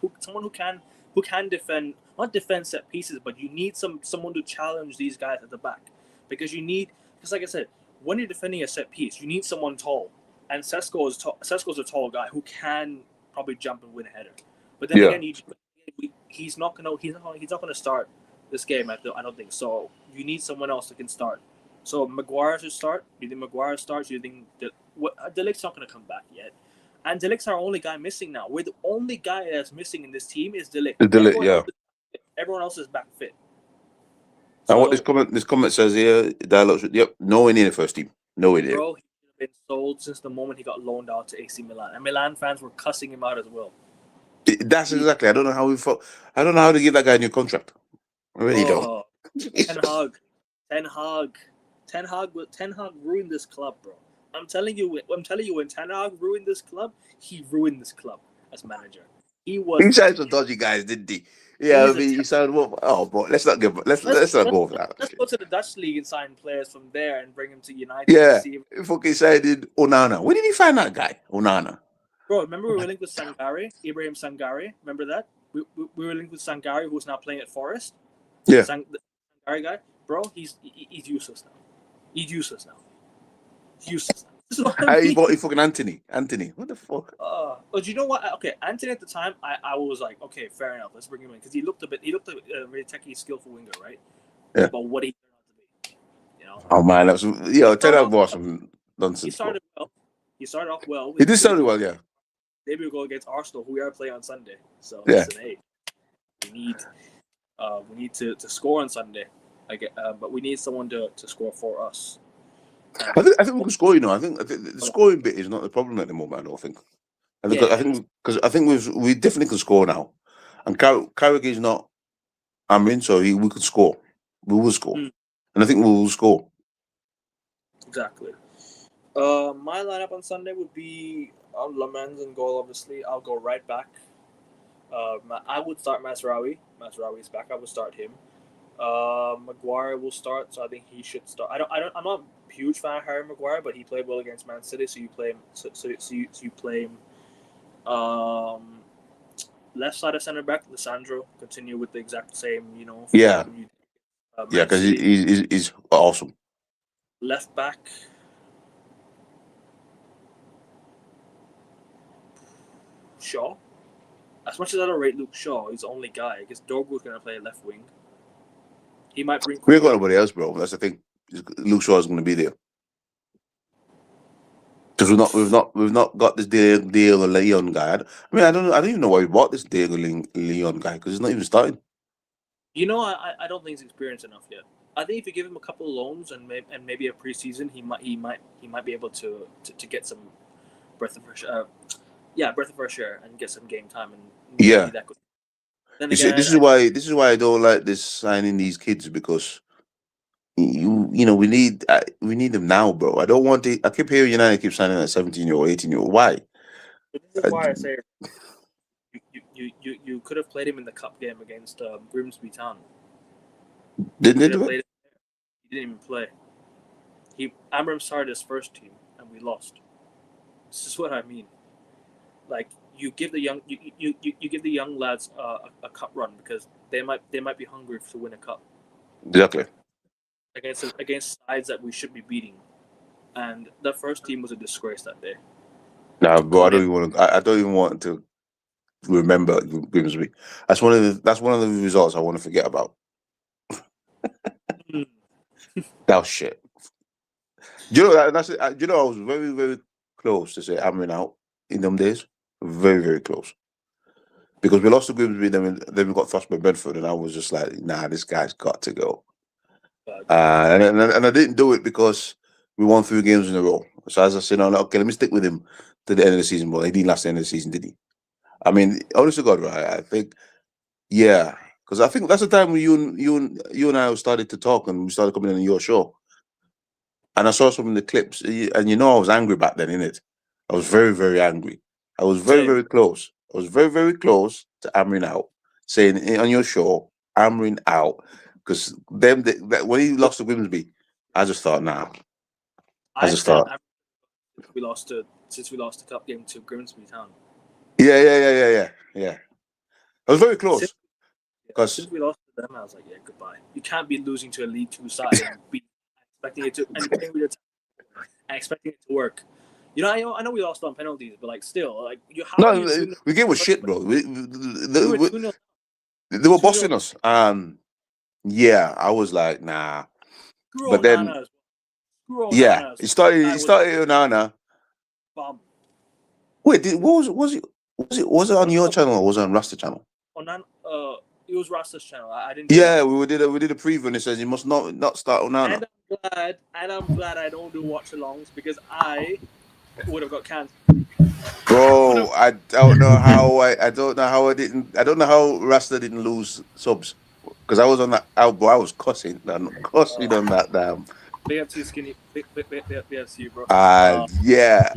defend, not defend set pieces, but you need someone to challenge these guys at the back, because like I said, when you're defending a set piece, you need someone tall, and Sesko's a tall guy who can probably jump and win a header. But then again, he's not gonna start this game. I don't think so. You need someone else that can start. So Maguire should start. Do you think Maguire starts? Do you think De Ligt's not going to come back yet? And De Ligt's our only guy missing now. We're the only guy that's missing in this team is De Ligt. Everyone else is back fit. And what this comment says here, Dialogue, nowhere near the first team. Nowhere near. Bro, been sold since the moment he got loaned out to AC Milan, and Milan fans were cussing him out as well. That's exactly. I don't know how we fought. I don't know how to give that guy a new contract. I really don't. Oh, Ten Hag ruined this club, bro. I'm telling you, when Ten Hag ruined this club, he ruined this club as manager. He signed some dodgy guys, didn't he? Yeah, I mean, he signed what? Oh, but let's not go over that. Let's go to the Dutch league and sign players from there and bring them to United. Yeah, fucking signed Onana. Where did he find that guy, Onana? Bro, remember we were linked with Sangare, Ibrahim Sangare. Remember that? We were linked with Sangare, who's now playing at Forest. Yeah, the Sangare guy, bro. He's useless now. He's useless now. Useless. This is what I mean. He bought fucking Anthony. What the fuck? But you know what? Okay, Anthony at the time, I was like, okay, fair enough. Let's bring him in because he looked a very techie, skillful winger, right? Yeah. But what he turned out to be, you know? Oh man, that's tell that boss some nonsense. He started well. He started off well. He did start well, yeah. Maybe we'll go against Arsenal, who we are playing on Sunday. So yeah, listen, hey, we need to score on Sunday. But we need someone to score for us. I think we can score. You know, I think the scoring bit is not the problem at the moment. I don't think. I think we definitely can score now, and Carrick is not. I'm in, so we can score. We will score, and I think we will score. Exactly. My lineup on Sunday would be Lamens in goal. Obviously, I'll go right back. I would start Mazraoui. Mazraoui is back. I would start him. Maguire will start, so I think he should start. I'm not a huge fan of Harry Maguire, but he played well against Man City, so you play him. So you play him. Left side of centre back, Lissandro. Continue with the exact same, Yeah. Because he's awesome. Left back. Shaw. As much as I don't rate Luke Shaw, he's the only guy. I guess Dorgu's gonna play left wing. He might bring. We ain't got nobody else, bro. That's the thing. Luke Shaw is going to be there because we've not got this Diego Leon guy. I don't even know why we bought this Diego Leon guy because he's not even starting. I don't think he's experienced enough yet. I think if you give him a couple of loans and maybe a preseason, he might be able to get some breath of fresh air and get some game time and that could. Then again, this is why I don't like this signing these kids because we need them now, bro. I don't want to. I keep hearing United keep signing at 17-year-old, 18-year-old. Why? This is why I say you could have played him in the cup game against Grimsby Town. Didn't they do it? He didn't even play. Amram started his first team and we lost. This is what I mean. Like you give the young lads a cup run because they might be hungry to win a cup. Exactly. Against sides that we should be beating, and the first team was a disgrace that day. Nah, bro, I don't even want to remember Grimsby. That's one of the results I want to forget about. That was shit. Do you know that's it? I was very, very close to say Amrin out in them days. Very, very close. Because we lost to Grimsby, then we got thrust by Bedford, and I was just like, nah, this guy's got to go. And I didn't do it because we won 3 games in a row. So as I said, okay, let me stick with him to the end of the season. But he didn't last the end of the season, did he? I mean, honest to God, right? I think, yeah, because I think that's the time when you and I started to talk and we started coming on your show. And I saw some of the clips, and I was angry back then, innit? I was very, very angry. I was very, very close. I was very, very close to Amrin out, saying on your show, Amrin out. Because when he lost to Grimsby, I just thought, nah. We lost the cup game to Grimsby Town. Yeah. I was very close. Since we lost to them, I was like, yeah, goodbye. You can't be losing to a League 2 side and expecting it to work. I know we lost on penalties, but like still, like we gave a shit, bro. They were bossing us. Yeah, I was like, nah. But then, he started Onana. Bomb. Wait, was it on your channel or was it on Rasta channel? It was Rasta's channel. I didn't. Yeah, we did a preview and it says you must not start Onana. glad I don't do watch-alongs because I would have got cancelled. Bro, I don't know how I don't know how I don't know how Rasta didn't lose subs because I was on that bro, I was cussing on that damn. Big up to you, skinny. Big up to you, bro. Yeah.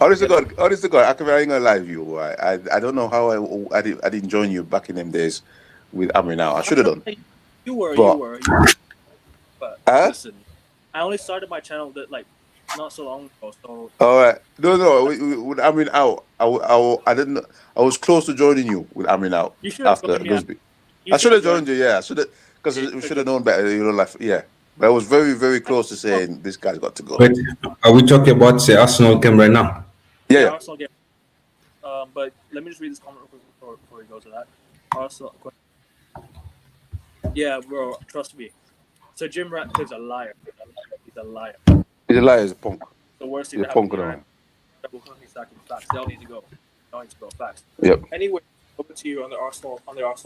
Honestly, Yeah. God, I ain't gonna lie to you. Boy. I don't know how I didn't join you back in them days with Amri now. I should have done. You were. But Huh? listen, I only started my channel like not so long ago. So All right. No. With Amrin out, I didn't. I was close to joining you with Amrin out you should have after joined me. those. You I should should have have joined joined. you. Yeah, I should have because You we should should have have known better. You know, like yeah. But I was very, very close to joined. saying this guy's got to go. Wait, are we talking about the Arsenal game right now? Yeah. Arsenal game. But let me just read this comment real quick before we go to that. Arsenal. Yeah, bro. Trust me. So Jim Ratcliffe's a liar. He's a liar. He's a liar. He's a punk. The worst thing He's a that punk. happened facts. They all need to go. They all need to go. Facts. Yep. Anyway, over to you on the Arsenal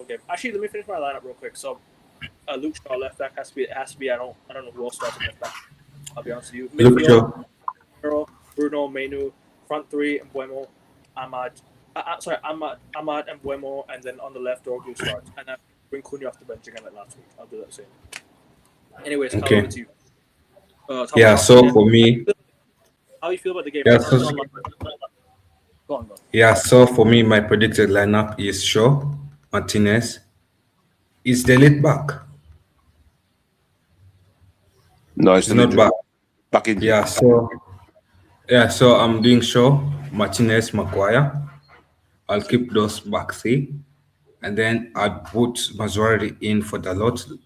game. Actually, let me finish my lineup real quick. So, Luke Shaw left back has to be. I don't know who else starts on left back. I'll be honest with you. Luke Shaw. Bruno, Menu, front three, Mbuemo, Ahmad, and Mbuemo, and then on the left, Dorgu starts. And then bring Cunha off the bench again like last week. I'll do that same. Anyways, Okay. over to you. Yeah, so for me, how you feel about the game? Yeah, Go on. Yeah, so for me, my predicted lineup is Shaw, Martinez. Is the late back? No, it's not back. Back in. Yeah, so I'm doing Shaw, Martinez, Maguire. I'll keep those back three, and then I'll put Mazzuari in for Dalot.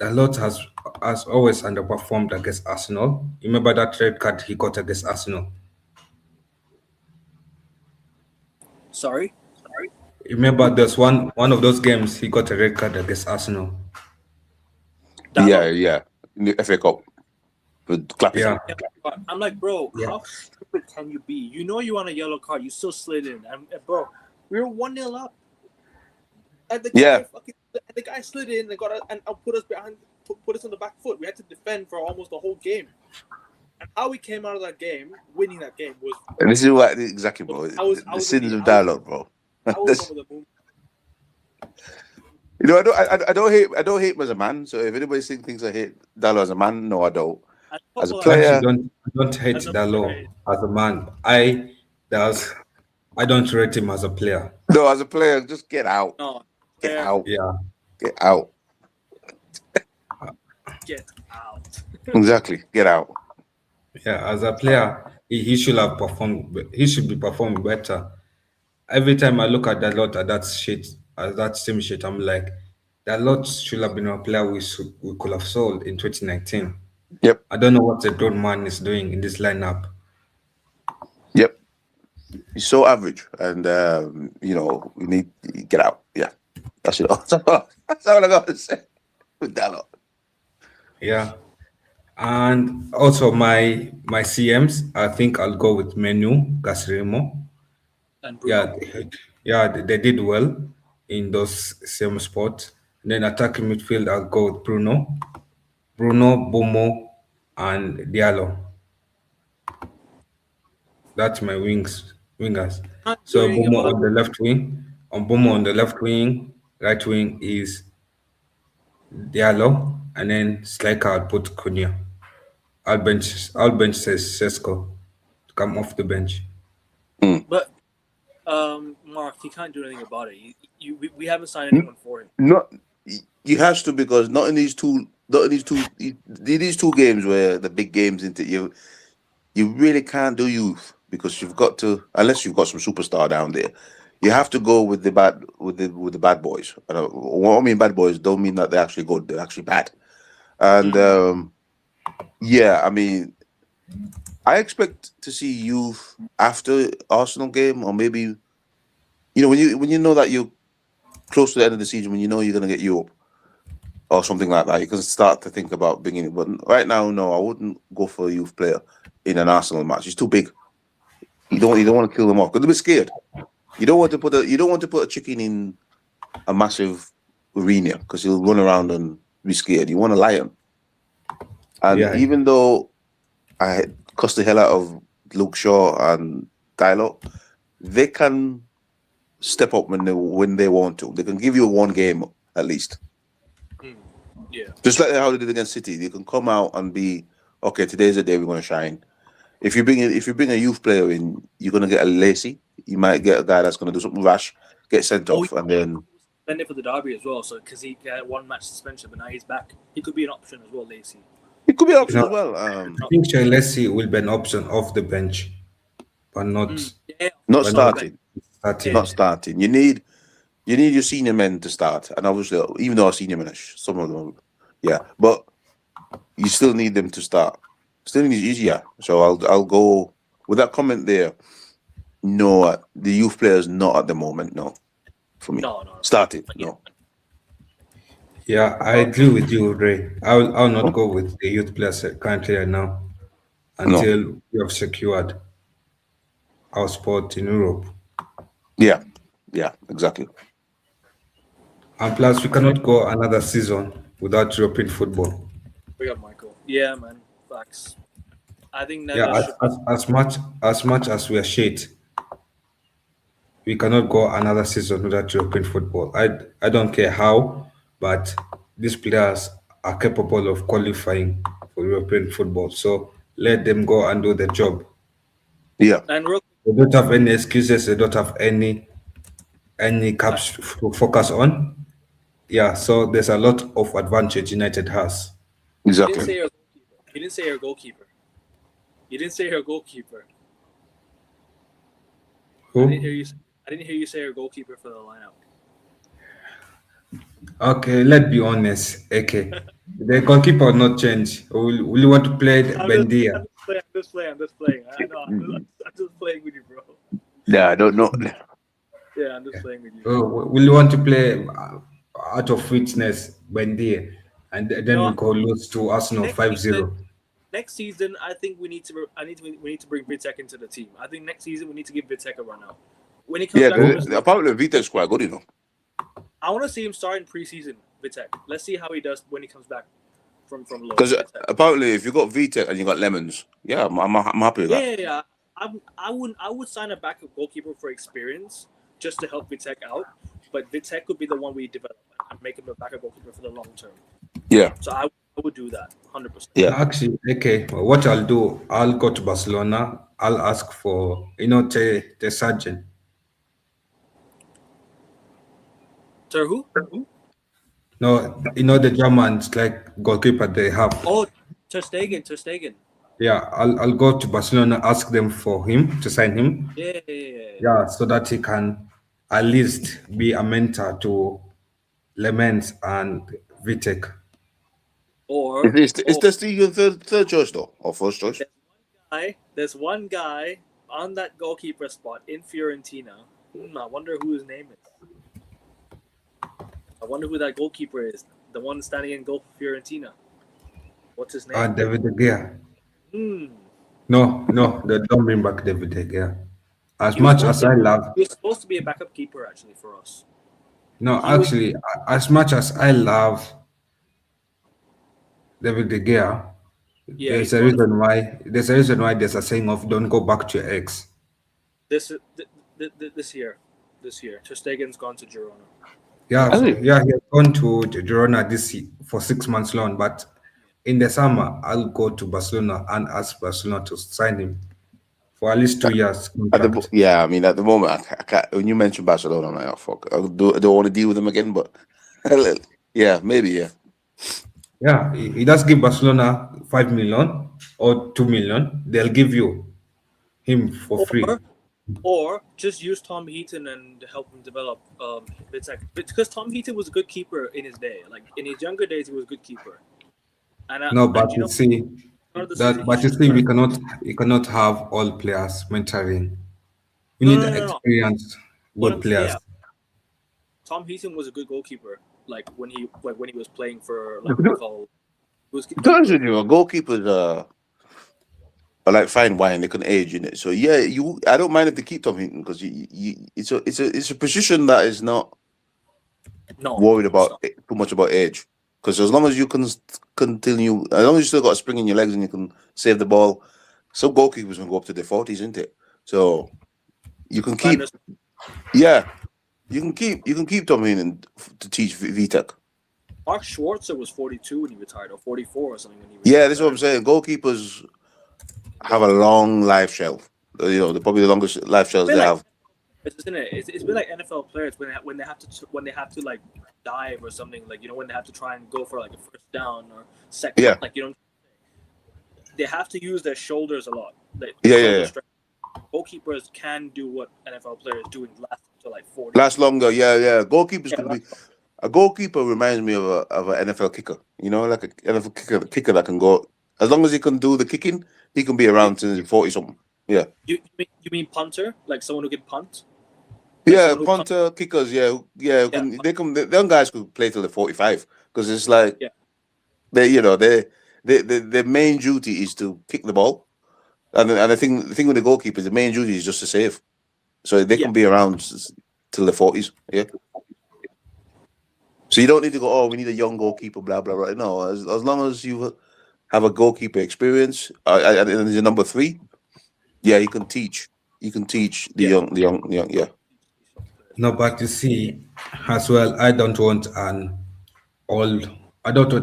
Dalot has always underperformed against Arsenal. Remember that red card he got against Arsenal? Sorry? Remember there's one of those games he got a red card against Arsenal. Yeah. In the FA Cup. Yeah. I'm like, bro, how stupid can you be? You know you want a yellow card, you still slid in. And bro, we were 1-0 up. And the guy slid in and put us behind, put us on the back foot. We had to defend for almost the whole game. And how we came out of that game, winning that game, was. And this is what exactly, bro. The sins of dialogue, bro. I was over the moon. You know, I don't hate him as a man. So if anybody thinks I hate Dalot as a man, no, I don't. As a player, I don't hate Dalot as a man. I don't rate him as a player. No, as a player, just get out. No, get out. Yeah, get out. Get out. Exactly, get out. Yeah, as a player, he should have performed. He should be performing better. Every time I look at Dalot at that same shit, I'm like, Dalot should have been a player we could have sold in 2019. Yep. I don't know what the grown man is doing in this lineup. Yep. He's so average, and we need to get out. Yeah, that's it. That's all I got to say with Dalot. Yeah, and also my CMs, I think I'll go with Menu, Casemiro. And Bruno. They did well in those same spots. And then attacking midfield, I'll go with Bruno, Bomo, and Diallo. That's my wingers. So Bomo on the left wing. Bomo on the left wing, right wing is Diallo, and then striker I'll put Cunha. I'll bench Sesko to come off the bench. But Mark, he can't do anything about it. We haven't signed anyone for him. No, he has to, because not in these two games where the big games into you really can't do youth, because you've got to, unless you've got some superstar down there, you have to go with the bad boys. What I mean bad boys don't mean that they're actually good; they're actually bad. And I mean, I expect to see youth after Arsenal game, or maybe, when you know that you're close to the end of the season, when you know you're going to get Europe or something like that, you can start to think about bringing it. But right now, no, I wouldn't go for a youth player in an Arsenal match. He's too big. You don't want to kill them off because they'll be scared. You don't want to put a chicken in a massive arena because he'll run around and be scared. You want a lion. And Yeah, even though I cussed the hell out of Luke Shaw and Tyler, they can step up when they want to. They can give you one game at least. Yeah. Just like how they did against City. They can come out and be, okay, today's the day we're going to shine. If you bring a youth player in, you're going to get a lacy. You might get a guy that's going to do something rash, get sent off, and then Suspended for the derby as well. So because he got 1 match suspension, but now he's back. He could be an option as well, Lacey. it could be an you option know, as well. I think Chelsea will be an option off the bench, but not Yeah, Not but not starting. starting. Not starting. You need your senior men to start, and obviously, even though our senior men, some of them, yeah, but you still need them to start. Still need easier. So I'll go with that comment there. No, the youth players not at the moment. No, for me. no. Starting. Yeah. No. Yeah, I agree with you, Ray. I'll not go with the youth players currently right now No. until we have secured our spot in Europe. Yeah. Yeah. Exactly. And plus, we cannot go another season without European football. We got Michael. Yeah, man. Facts. I think Yeah, Neves should be. as much as we are shit, we cannot go another season without European football. I don't care how, but these players are capable of qualifying for European football. So let them go and do the job. Yeah. And real They don't have any excuses. They don't have any caps to focus on. Yeah, so there's a lot of advantage United has. you didn't Exactly. say your goalkeeper. You didn't say your goalkeeper. You didn't say your goalkeeper. I didn't hear Who? you. I didn't hear you say your goalkeeper for the lineup. Okay, let's be honest. Okay, the goalkeeper will not change. Will you want to play Bendia? I'm just playing. I know. I'm just playing with you, bro. Yeah. I don't know. Yeah, I'm just playing with you. Will you want to play out of fitness Bendia? And then we No, go lose to Arsenal next season. 5-0. Next season, I think we need to. We need to bring Vitek into the team. I think next season we need to give Vitek a run out. When he comes Yeah. back, from his- Apparently, Vita's quite good. I want to see him start in preseason. Vitek. Let's see how he does when he comes back from low. Because Vitek. apparently, if you got Vita and you got Lemons, yeah, I'm happy with that. Yeah. I would sign a backup goalkeeper for experience just to help Vitek out. But Vitek could be the one we develop and make him a backup goalkeeper for the long term. Yeah. So I would do that 100%. Yeah. Actually, okay, what I'll do, I'll go to Barcelona. I'll ask for, the surgeon. Sir, who? No, the Germans like goalkeeper they have. Oh, Ter Stegen. Yeah, I'll go to Barcelona, ask them for him to sign him. Yeah. Yeah, so that he can at least be a mentor to Lemens and Vitek. Or Is this your third choice though, or first choice? there's one guy on that goalkeeper spot in Fiorentina. I wonder who his name is. I wonder who that goalkeeper is. The one standing in goal for Fiorentina. What's his name? David De Gea. Hmm. No, they don't bring back David De Gea. As He was much as supposed I to- love, He was supposed to be a backup keeper actually for us. no, he was- actually, as much as I love David De Gea, Yeah, there's he's a wonderful. reason why. There's a reason why there's a saying of "Don't go back to your ex." This year, Ter Stegen's gone to Girona. Yeah, Has he? yeah, he has gone to Girona for 6 months loan, but in the summer I'll go to Barcelona and ask Barcelona to sign him for at least 2 years contract. I mean, at the moment, I can't. When you mentioned Barcelona, I'm like, oh fuck, I don't want to deal with them again. But yeah, maybe yeah. Yeah, he does give Barcelona 5 million or 2 million. They'll give you him for free. Or just use Tom Heaton and help him develop Vitek. Because Tom Heaton was a good keeper in his day. Like in his younger days, he was a good keeper. And No, but and you see part of the that, season, but he you should see, we start. cannot have all players mentoring. We No, need no, no, no. experienced What good I'm players. yeah, Tom Heaton was a good goalkeeper. Like when he was playing for like what we call. He was To be honest with you, goalkeepers are like fine wine; they can age in it. So yeah, I don't mind if they keep Tom Hinton because it's a position that is not no worried it's about not. too much about age. Because as long as you can continue, as long as you still got a spring in your legs and you can save the ball, some goalkeepers can go up to their 40s, isn't it? So you can keep, yeah, you can keep Tom Heenan to teach VTech. Mark Schwarzer was 42 when he retired, or 44 or something when he retired. Yeah, that's what I'm saying. Goalkeepers have a long life shelf. You know, they're probably the longest life shelves they have. Isn't it? It's been like NFL players when they have to like dive or something, like, you know, when they have to try and go for like a first down or second, Yeah. like, you know, they have to use their shoulders a lot. Like, yeah. Goalkeepers can do what NFL players do and last to like 40. Last longer, yeah. Goalkeepers can be. A goalkeeper reminds me of an NFL kicker. You know, like an NFL kicker that can go as long as he can do the kicking, he can be around till he's 40 something. Yeah. You mean punter, like someone who can punt? Yeah, punter, kickers, yeah. Them guys could play till they're 45 because it's like their main duty is to kick the ball, and the thing with the goalkeepers, the main duty is just to save, so they can be around till the 40s. Yeah. So you don't need to go, oh, we need a young goalkeeper, blah blah blah. No, as long as you have a goalkeeper experience, and you're number 3, yeah, you can teach. You can teach the young, yeah. No, but you see, as well, I don't want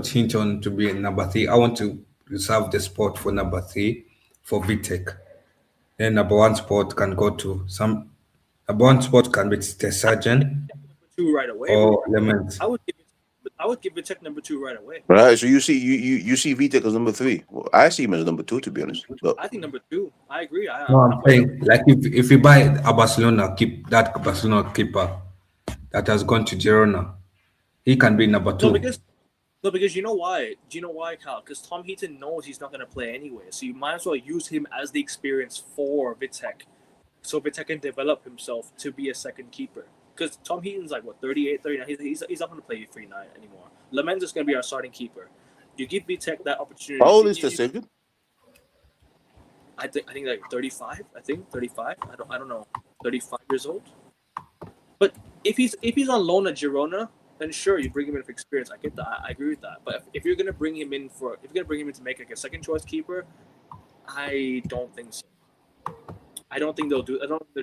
Hinton to be number 3. I want to reserve the spot for number 3 for VTech. Then number 1 spot can go to some. Number 1 spot can be the Sergeant. Number 2 right away. Or Lement. I would give VTech number 2 right away. Right. So you see VTech as number 3. Well, I see him as number 2, to be honest. But I think number 2. I agree. I'm saying, like, if you buy a Barcelona keeper that has gone to Girona, he can be number 2. No, because you know why? Do you know why, Cal? Because Tom Heaton knows he's not going to play anyway, so you might as well use him as the experience for Vitek, so Vitek can develop himself to be a second keeper. Because Tom Heaton's like, what, 38, 39? He's not going to play 39 anymore. Lamens is going to be our starting keeper. You give Vitek that opportunity. How old is Tessegin? I think like 35. I think 35. I don't know. 35 years old. But if he's on loan at Girona, then sure, you bring him in for experience. I get that. I agree with that. But if you're gonna bring him in to make like a second choice keeper, I don't think so. I don't think the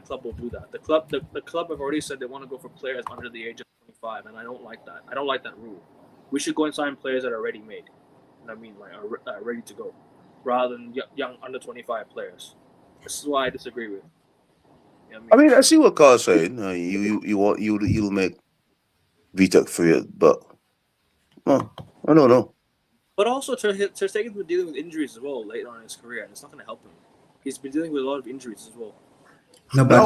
club will do that. The club have already said they want to go for players under the age of 25, and I don't like that. I don't like that rule. We should go and sign players that are ready made. I mean, like are ready to go, rather than young under 25 players. This is why I disagree with. You know what I mean, I see what Carl's saying. You'll make VTech for you, but I don't know. But also, Ter Stegen's been dealing with injuries as well late on in his career, and it's not going to help him. He's been dealing with a lot of injuries as well. No, but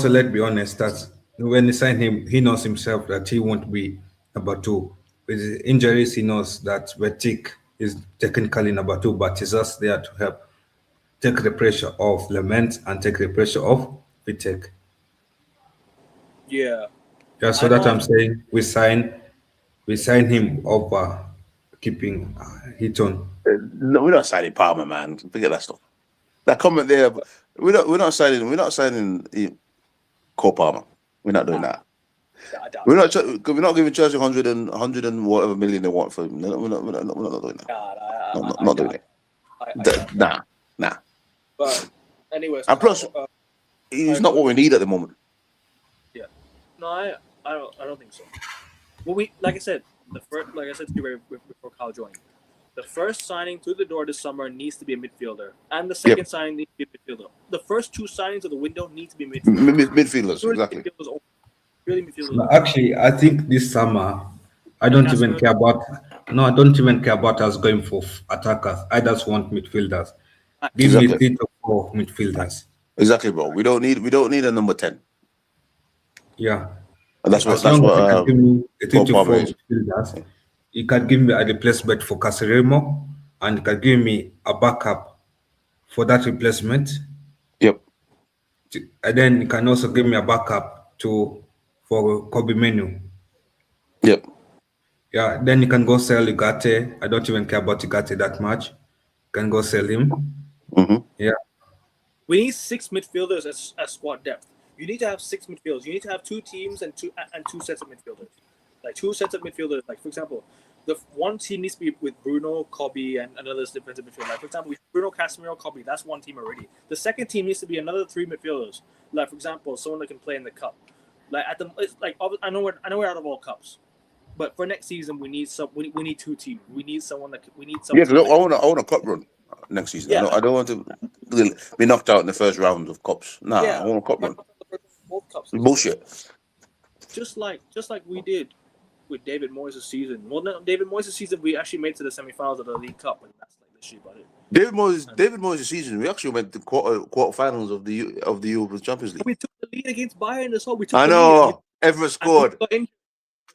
let's be honest. That when he signed him, he knows himself that he won't be number 2. With his injuries, he knows that Vertic is technically number 2, but he's just there to help take the pressure off Lament and take the pressure off Vitek. Yeah. Yeah, so that I'm saying we sign him over keeping Heaton. No, we're not signing Palmer, man. Forget that stuff. That comment there, we're not signing Cole Palmer. We're not doing that. We're not giving Chelsea 100 and whatever million they want for him. We're not doing that. Not doing it. Nah. But anyways, and plus, he's not what we need at the moment. Yeah. No, I don't think so. Well, like I said to you before Kyle joined, the first signing through the door this summer needs to be a midfielder, and the second signing needs to be a midfielder. The first 2 signings of the window need to be midfielders. Midfielders, exactly. Midfielders. Actually, I think this summer, I don't even care about us going for attackers. I just want midfielders. Give me 3 to 4 midfielders. Exactly, bro. We don't need a number 10. Yeah. And that's what give me 3 to 4 midfielders. You can give me a replacement for Casemiro, and you can give me a backup for that replacement. Yep. And then you can also give me a backup for Kobe Menu. Yep. Yeah, then you can go sell Ugarte. I don't even care about Ugarte that much. You can go sell him. Mm-hmm. Yeah. We need 6 midfielders as squad depth. You need to have 6 midfielders. You need to have 2 teams and two sets of midfielders. Like two centre midfielders. Like for example, the one team needs to be with Bruno, Kobe, and another defensive midfielder. Like for example, Bruno, Casemiro, Kobe. That's one team already. The second team needs to be another three midfielders. Like for example, someone that can play in the cup. Like at the it's like I know we're out of all cups, but for next season we need we need two teams. We need someone that we need someone. Yeah, I want a cup run next season. Yeah. I don't want to be knocked out in the first round of cups. Nah, Yeah. I want a cup run. Both cups. Bullshit. Just like we did with David Moyes' season. Well, no, David Moyes' season we actually made to the semi-finals of the League Cup, and that's like the shit about it. David Moyes' season, we actually went to quarterfinals of the European Champions League. We took the lead against Bayern as well. I know. Ever scored.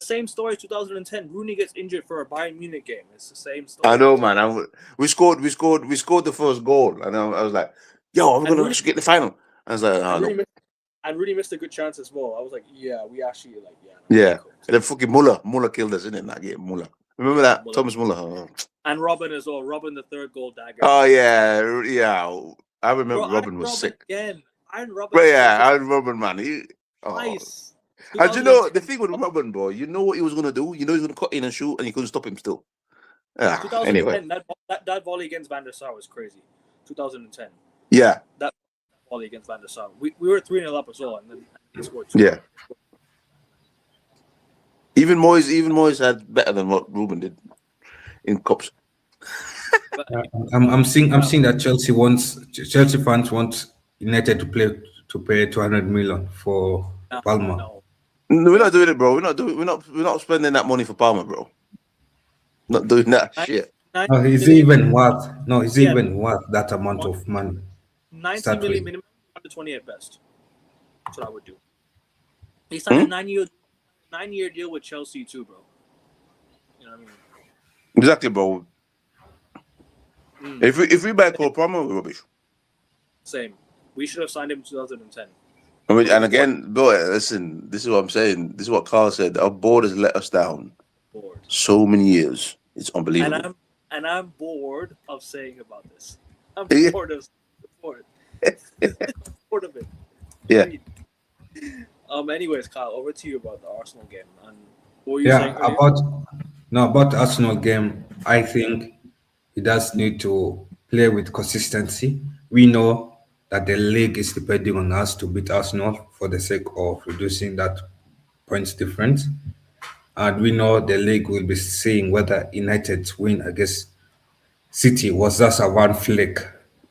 Same story, 2010. Rooney gets injured for a Bayern Munich game. It's the same story. I know, man. We scored the first goal, and I was like, "Yo, I'm gonna get the final." I was like, "Oh, and Rooney missed a good chance as well." I was like, "Yeah, we actually like, yeah." Yeah, and then fucking Muller killed us, innit? That game, Muller. Remember that? Muller. Thomas Muller. Oh. And Robin as well. Robin, the third goal dagger. Oh yeah. I remember Robin was sick. Again, Iron Robin. But yeah, Iron Robin, man. Nice. And you know the thing with Robin, bro, you know what he was gonna do? You know he's gonna cut in and shoot, and you couldn't stop him still. Anyway, that volley against Van der Sar was crazy. 2010. Yeah. That volley against Van der Sar. We were 3-0 up as well, and then he scored 2. Yeah. Even Moyes had better than what Ruben did in cups. I'm seeing that Chelsea fans want United to pay 200 million for Palmer. No. We're not doing it, bro. We're not spending that money for Palmer, bro. Not doing that shit. No, is he even worth that amount of money? 90 million minimum, 120 at best. That's what I would do. He signed a 9-year deal with Chelsea too, bro. You know what I mean? Exactly, bro. If we buy Cole Palmer, we're rubbish. Same. We should have signed him in 2010. I mean, and again, boy, listen. This is what I'm saying. This is what Carl said. Our board has let us down. So many years. It's unbelievable. And I'm bored of saying about this. I'm bored of it. Yeah. Anyways, Kyle, over to you about the Arsenal game. And what were you saying about the Arsenal game. I think he does need to play with consistency. We know that the league is depending on us to beat Arsenal for the sake of reducing that points difference. And we know the league will be seeing whether United's win against City was just a one flick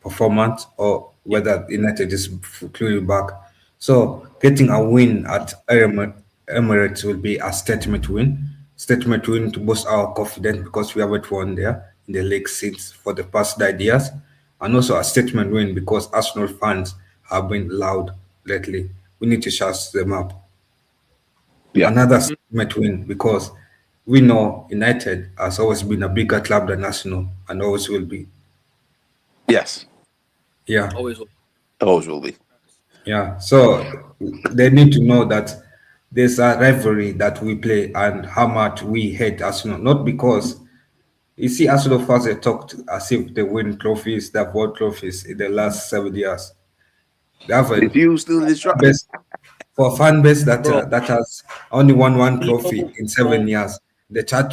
performance or whether United is clearly back. So getting a win at Emirates will be a statement win to boost our confidence because we haven't won there in the league since for the past 9 years, and also a statement win because Arsenal fans have been loud lately. We need to shut them up. Yeah. Another statement win because we know United has always been a bigger club than Arsenal and always will be. Yes. Yeah. Always will be. Yeah. So they need to know that there's a rivalry that we play and how much we hate Arsenal. Not because you see Arsenal fans they talked as if they win trophies, they've won trophies in the last 7 years. They have if you still best for a fan base that has only won one trophy in 7 years. They talk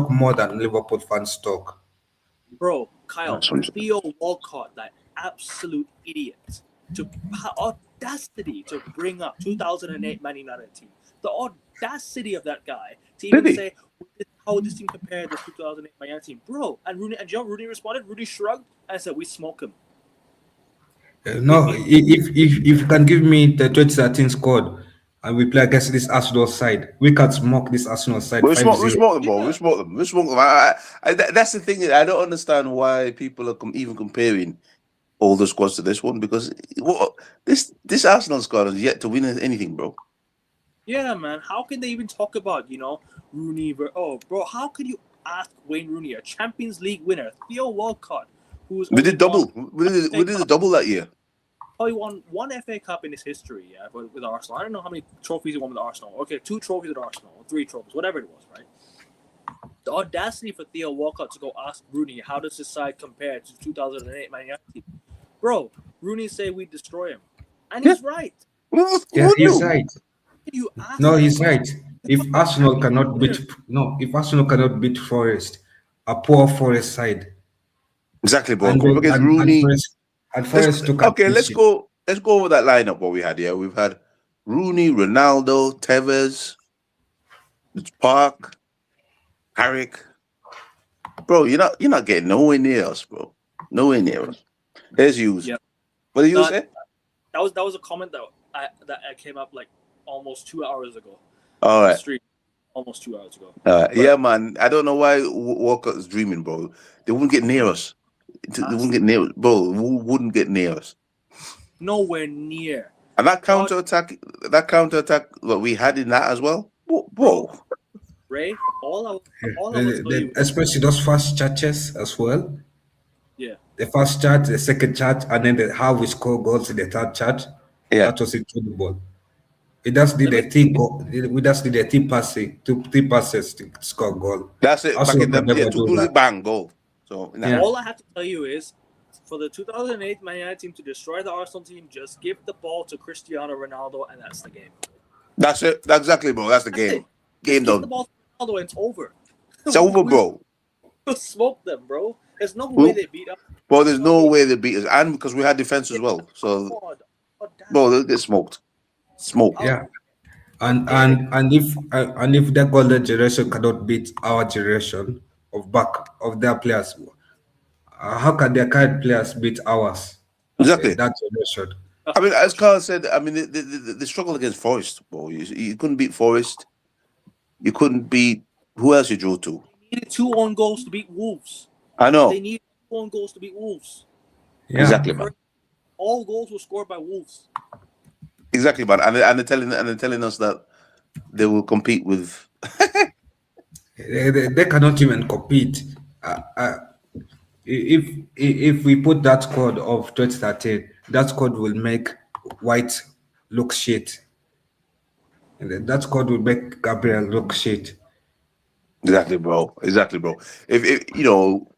more than Liverpool fans talk. Bro, Kyle, Theo Walcott, that absolute idiot, to audacity to bring up 2008 Man United team. The audacity of that guy to even say how would this team compare to the 2008 Man United team, bro. And Rooney responded. Rooney shrugged and said, "We smoke him." No, if you can give me the 2013 squad and we play against this Arsenal side, we can smoke this Arsenal side. We smoke them, bro. We smoke them. That's the thing. I don't understand why people are even comparing all the squads to this one because this Arsenal squad has yet to win anything, bro. Yeah, man. How can they even talk about Rooney? Bro, how could you ask Wayne Rooney, a Champions League winner, Theo Walcott? We did double. We did a double that year. Oh, he won one FA Cup in his history, with Arsenal. I don't know how many trophies he won with Arsenal. Okay, 2 trophies with Arsenal, or 3 trophies, whatever it was, right? The audacity for Theo Walcott to go ask Rooney, how does this side compare to 2008 Man United? Bro, Rooney say we destroy him. And he's right. Yeah, he's right. You ask no, he's right. If Arsenal cannot beat if Arsenal cannot beat Forest, a poor Forest side, Exactly, bro. and Come up then against Rooney. And Forest took a clean Let's sheet. go. Let's go over that lineup. What we had here. We've had Rooney, Ronaldo, Tevez, Park, Carrick. Bro, you're not getting nowhere near us, bro. Nowhere near us. There's you. Yeah. What did you say? That was a comment that I came up like almost 2 hours ago. All right. Street, almost 2 hours ago. Yeah, man. I don't know why Walker's dreaming, bro. They wouldn't get near us. They wouldn't get near us, bro. Wouldn't get near us. Nowhere near. And that counter attack that we had in that as well, bro. Ray, all I was tell you, especially those first charges as well. Yeah. The first charge, the second charge, and then how we score goals in the third charge. Yeah. That was incredible. We just did a three goal. We just did a three passes to score goal. That's it. Also, back in the two bang goal. So all I have to tell you is, for the 2008 Man United team to destroy the Arsenal team, just give the ball to Cristiano Ronaldo, and that's the game. That's it. That's exactly, bro. That's the game. Game done. Give the ball to Ronaldo, and it's over. It's over, bro. We'll smoke them, bro. There's no way they beat us. Bro, there's no way they beat us, and because we had defense as well. So, bro, they'll get smoked. Smoked. Yeah. And if that golden generation cannot beat our generation of their players, how can their current players beat ours? Exactly. That generation. I mean, as Carl said, I mean, the struggle against Forest, bro. You couldn't beat Forest. You couldn't beat who else you drew to. They needed 2 own goals to beat Wolves. I know. They needed 2 own goals to beat Wolves. Yeah. Exactly, man. All goals were scored by Wolves. Exactly, man. And they're telling us that they will compete with. They cannot even compete. If we put that squad of 2013, that squad will make White look shit. And that squad will make Gabriel look shit. Exactly, bro. If you know,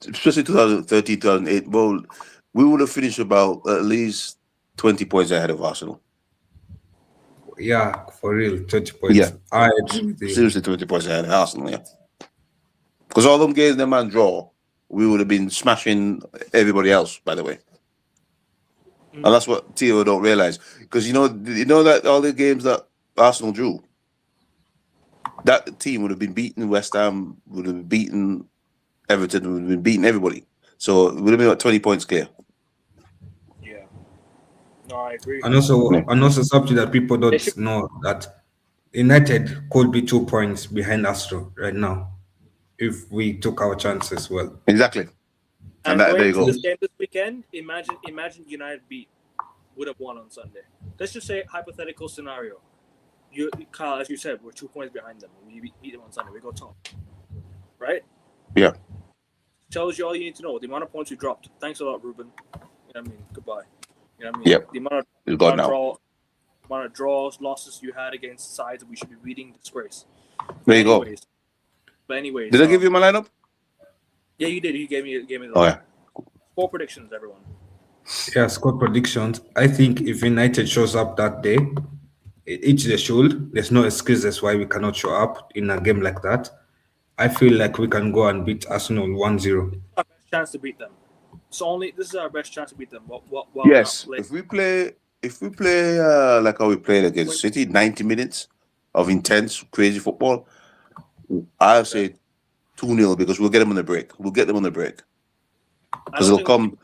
especially 2013, 2008, bro, we would have finished about at least 20 points ahead of Arsenal. Yeah, for real, 20 points. Yeah, I agree with you. Seriously, 20 points ahead of Arsenal. Yeah, because all them games, them man draw, we would have been smashing everybody else. By the way, and that's what Theo don't realize, because you know that all the games that Arsenal drew, that team would have been beating West Ham, would have been beating Everton, would have been beating everybody. So it would have been about 20 points clear. Yeah. No, I agree. And also something that people don't know, that United could be 2 points behind Astro right now if we took our chances well. Exactly. And there you go. This game this weekend, imagine United would have won on Sunday. Let's just say hypothetical scenario. Kyle, as you said, we're 2 points behind them. We beat them on Sunday. We go top. Right? Yeah. Tells you all you need to know. The amount of points we dropped. Thanks a lot, Ruben. You know what I mean? Goodbye. You know what I mean? Yep. The amount of draws, losses you had against sides that we should be beating, disgrace. There you go. But anyways. Did I give you my lineup? Yeah, you did. You gave me the Oh, yeah. Score predictions, everyone. Yeah, score predictions. I think if United shows up that day, each they should. There's no excuses why we cannot show up in a game like that. I feel like we can go and beat Arsenal 1-0. Our best chance to beat them. This is our best chance to beat them. Yes. If we play like how we played against City, 90 minutes of intense, crazy football, I'll say 2-0 because we'll get them on the break. We'll get them on the break. Because they'll come.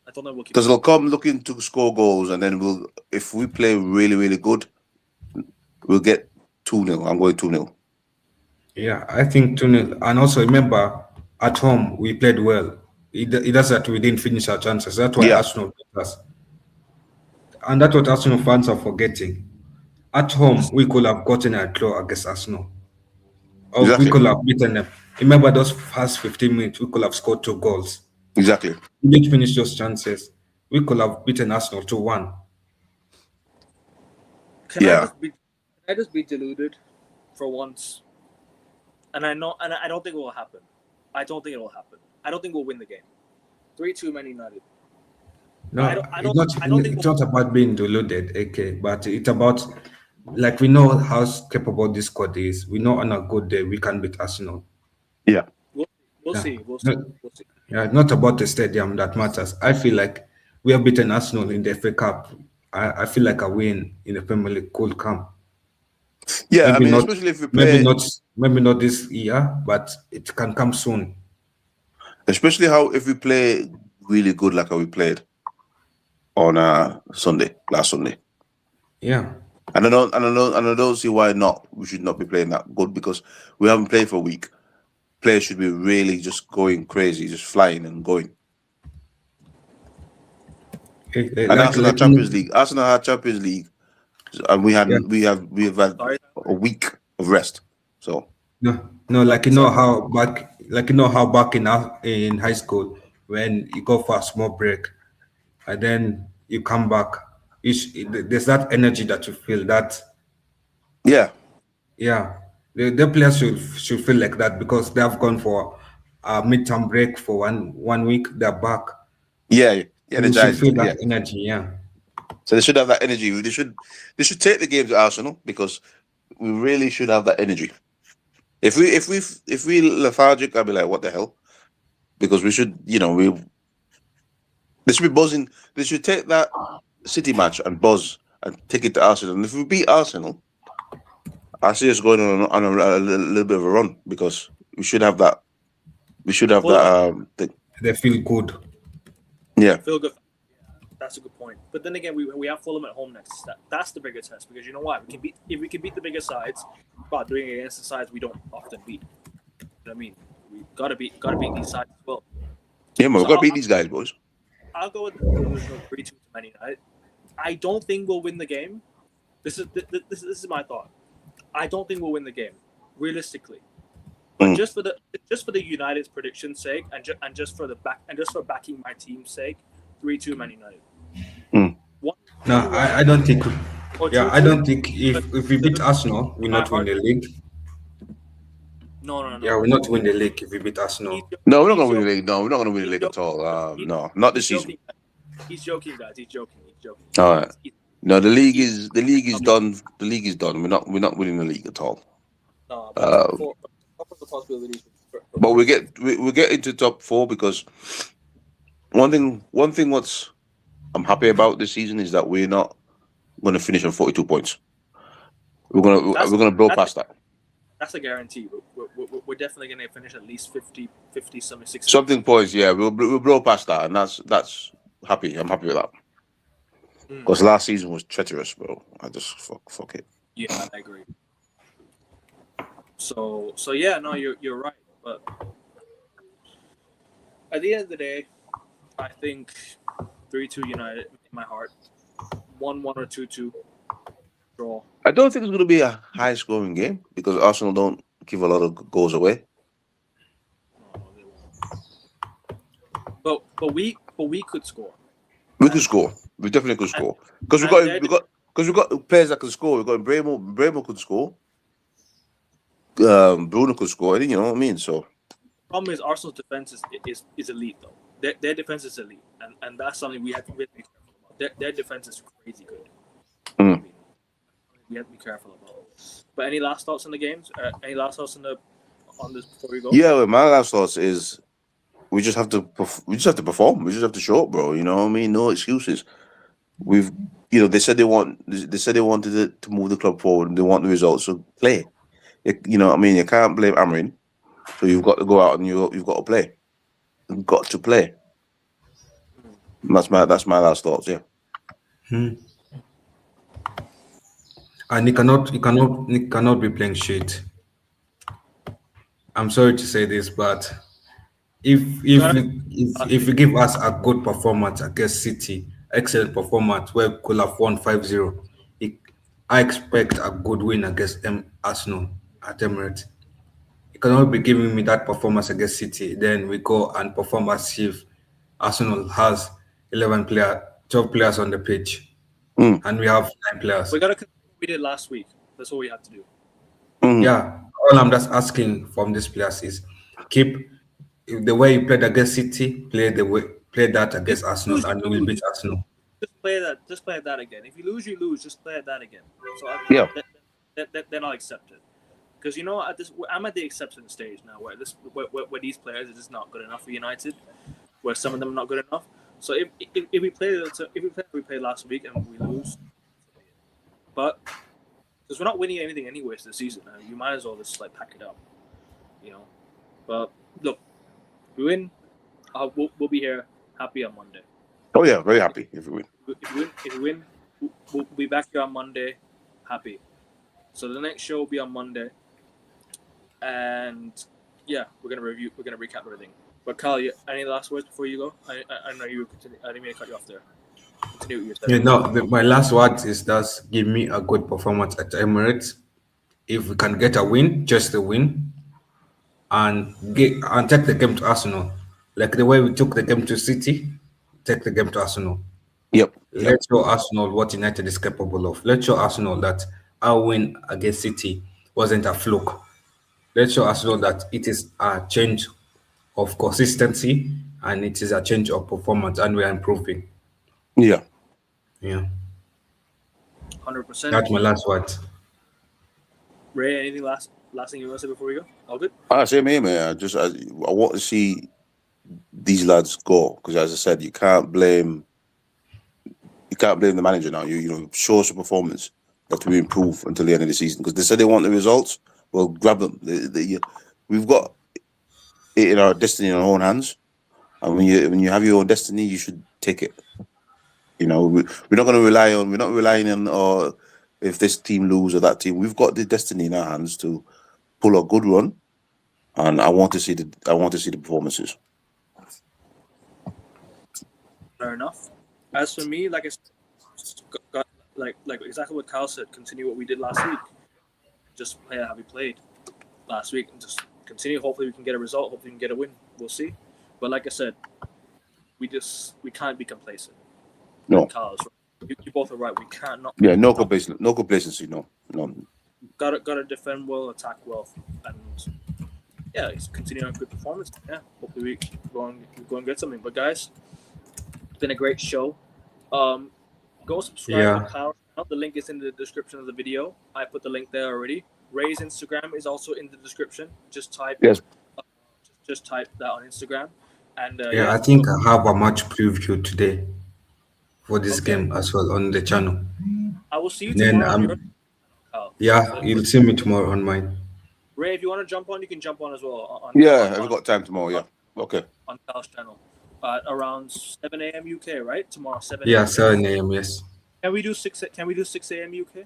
I don't know. Because they'll come looking to score goals, and then if we play really, really good, we'll get 2-0. I'm going 2-0. Yeah, I think 2-0. And also remember, at home we played well. It does that we didn't finish our chances. That's why Arsenal beat us. And that's what Arsenal fans are forgetting. At home, we could have gotten a draw against Arsenal. Or we could have beaten them. Remember those first 15 minutes, we could have scored 2 goals. Exactly. We didn't finish those chances. We could have beaten Arsenal 2-1. Can I just be deluded for once? And I don't think it will happen. I don't think we'll win the game. 3-2 Man United. No, it's not about being deluded, okay, but it's about like we know how capable this squad is. We know on a good day we can beat Arsenal. Yeah. We'll Yeah. see. We'll see. Not, We'll see. yeah, not about the stadium that matters. I feel like we have beaten Arsenal in the FA Cup. I feel like a win in the Premier League could come. Yeah, I Maybe mean, not, especially if we maybe play, not, maybe not this year, but it can come soon. especially how if we play really good like how we played on Sunday, last Sunday. Yeah. And I don't see why not. We should not be playing that good because we haven't played for a week. Players should be really just going crazy, just flying and going. And Like, Arsenal like, had Champions League. Arsenal had Champions League, and yeah. we've had Sorry. a week of rest. So No, no, like how back in high school when you go for a small break and then you come back, there's that energy that you feel that yeah, yeah, the players should feel like that because they have gone for a midterm break for one week. They're back. yeah, yeah. The You should Giants, feel yeah. that energy. Yeah, So they should have that energy. They should take the game to Arsenal because we really should have that energy. If we lethargic, I'd be like, what the hell? Because we should, they should be buzzing. They should take that City match and buzz and take it to Arsenal. And if we beat Arsenal, I see us going on a little bit of a run because we should have that. We should have Fulham. that. Thing. they feel good. Yeah, Feel good. That's a good point. But then again, we have Fulham at home next. That's the bigger test because you know what? If we can beat the bigger sides, but doing it against the sides we don't often beat. You know what I mean? We gotta beat these sides as well. yeah, man. We've So got to beat these guys, boys. I'll go with the conclusion of 3-2 to Man United. I don't think we'll win the game. This is my thought. I don't think we'll win the game, realistically. But just for the United's prediction's sake, and just for backing my team's sake, 3-2 Man United. No, I don't think. Or Yeah, 2-2. I don't think if we beat Arsenal, we not win the league. No. Yeah, we not win the league if we beat Arsenal. No, we're not going to win the league. No, we're not going to win the league at all. No, not this season. He's joking, guys. He's joking. All right. No, the league is done. The league is done. We're not winning the league at all. No, but top of the possibilities. But we get into top four because one thing what's I'm happy about this season is that we're not going to finish on 42 points. We're gonna blow past that. That's a guarantee. We're definitely going to finish at least 50 something 60. Something points, yeah. We'll blow past that, and that's happy. I'm happy with that. Because last season was treacherous, bro. I just fuck it. Yeah, I agree. So yeah, no, you're right. But at the end of the day, I think 3-2 United in my heart. 1-1 or 2-2 draw. I don't think it's going to be a high scoring game because Arsenal don't give a lot of goals away. No, they won't. But we could score. We could score. We definitely could score because we got players that can score. We got Bremo could score. Bruno could score. You know what I mean? So problem is Arsenal's defense is elite though. Their defense is elite, and that's something we have to be careful about. Their defense is crazy good. We have to be careful about. But any last thoughts on the games? Any last thoughts on this before we go? Yeah, well, my last thoughts is we just have to perform. We just have to show up, bro. You know what I mean? No excuses. They said they wanted to move the club forward and they want the results. So play. You know what I mean? You can't blame Amarin. So you've got to go out and you've got to play. You've got to play. That's my last thoughts. Yeah. And he cannot be playing shit. I'm sorry to say this, but if you give us a good performance against City, excellent performance where we could have won 5-0, I expect a good win against Arsenal at Emirates. You cannot be giving me that performance against City, then we go and perform as if Arsenal has 12 players on the pitch, and we have 9 players. We got to. We did last week. That's all we have to do. Yeah, all I'm just asking from these players is keep the way you played against City, play that against Arsenal, and we will beat Arsenal. just play that. Just play that again. If you lose, you lose. Just play that again. So then I'll accept it. Because you know, I'm at the acceptance stage now, where these players are just not good enough for United, where some of them are not good enough. So if we play last week and we lose, but because we're not winning anything anyways this season, you might as well just like pack it up, you know. But look, we win, we'll be here happy on Monday. Oh yeah, very happy if we win. If we win, we'll be back here on Monday, happy. So the next show will be on Monday, and yeah, we're gonna recap everything. But Kyle, any last words before you go? I know you continue. I didn't mean to cut you off there. Continue with your My last word is that give me a good performance at Emirates. If we can get a win, just a win, and take the game to Arsenal, like the way we took the game to City, take the game to Arsenal. Yep. Let's show Arsenal what United is capable of. Let's show Arsenal that our win against City wasn't a fluke. Let's show Arsenal that it is a change of consistency and it is a change of performance, and we are improving. Yeah. Yeah. 100%. That's my last word. Ray, anything last thing you want to say before we go? All good? Same here, man. I want to see these lads go, because as I said, you can't blame the manager now. You know, show us a performance that we improve until the end of the season, because they said they want the results. Well, grab them. We've got it in our destiny in our own hands, and when you have your own destiny, you should take it. You know, we're not going to rely on. We're not relying on or if this team lose or that team. We've got the destiny in our hands to pull a good run, and I want to see the performances. Fair enough. As for me, like I said, like exactly what Kyle said, continue what we did last week. Just play how we played last week, and just continue. Hopefully, we can get a result. Hopefully, we can get a win. We'll see. But like I said, we can't be complacent. No, Kyle's right. You both are right. We can't not. Yeah, no complacency. No. Gotta defend well, attack well, and yeah, he's continuing a good performance. Yeah, hopefully we go and get something. But guys, it's been a great show. Go subscribe to Kyle's channel. The link is in the description of the video. I put the link there already. Ray's Instagram is also in the description. Just type just type that on Instagram. And I think I have a match preview today for this game as well on the channel. I will see you tomorrow. You'll see me tomorrow on mine. Ray, if you want to jump on, you can jump on as well. I've got time tomorrow. Yeah, okay. On Kyle's channel, around 7 a.m. UK, right? Tomorrow, 7. Yeah, 7 a.m. Yes. Can we do 6 a.m. UK?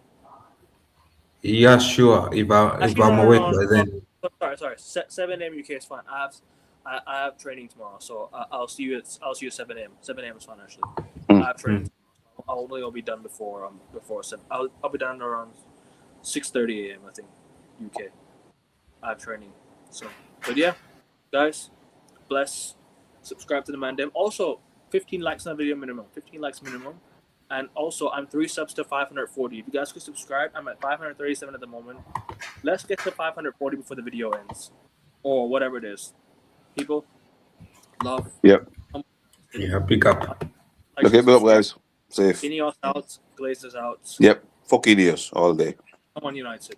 Yeah, sure. If I'm awake by then. Sorry. 7 a.m. UK is fine. I have training tomorrow, so I'll see you at 7 a.m. 7 a.m. is fine actually. I have training. I'll be done before 7. I'll be done around 6:30 a.m. I think UK. I have training. So, but yeah, guys, bless. Subscribe to the Mandem. Also, 15 likes on the video minimum. 15 likes minimum. And also, I'm 3 subs to 540. If you guys could subscribe, I'm at 537 at the moment. Let's get to 540 before the video ends, or whatever it is. People, love. Yep. Yeah, pick up. Okay, big up, guys. Safe. Ineos out, Glazers out. Yep. Fuck Ineos all day. Come on, United.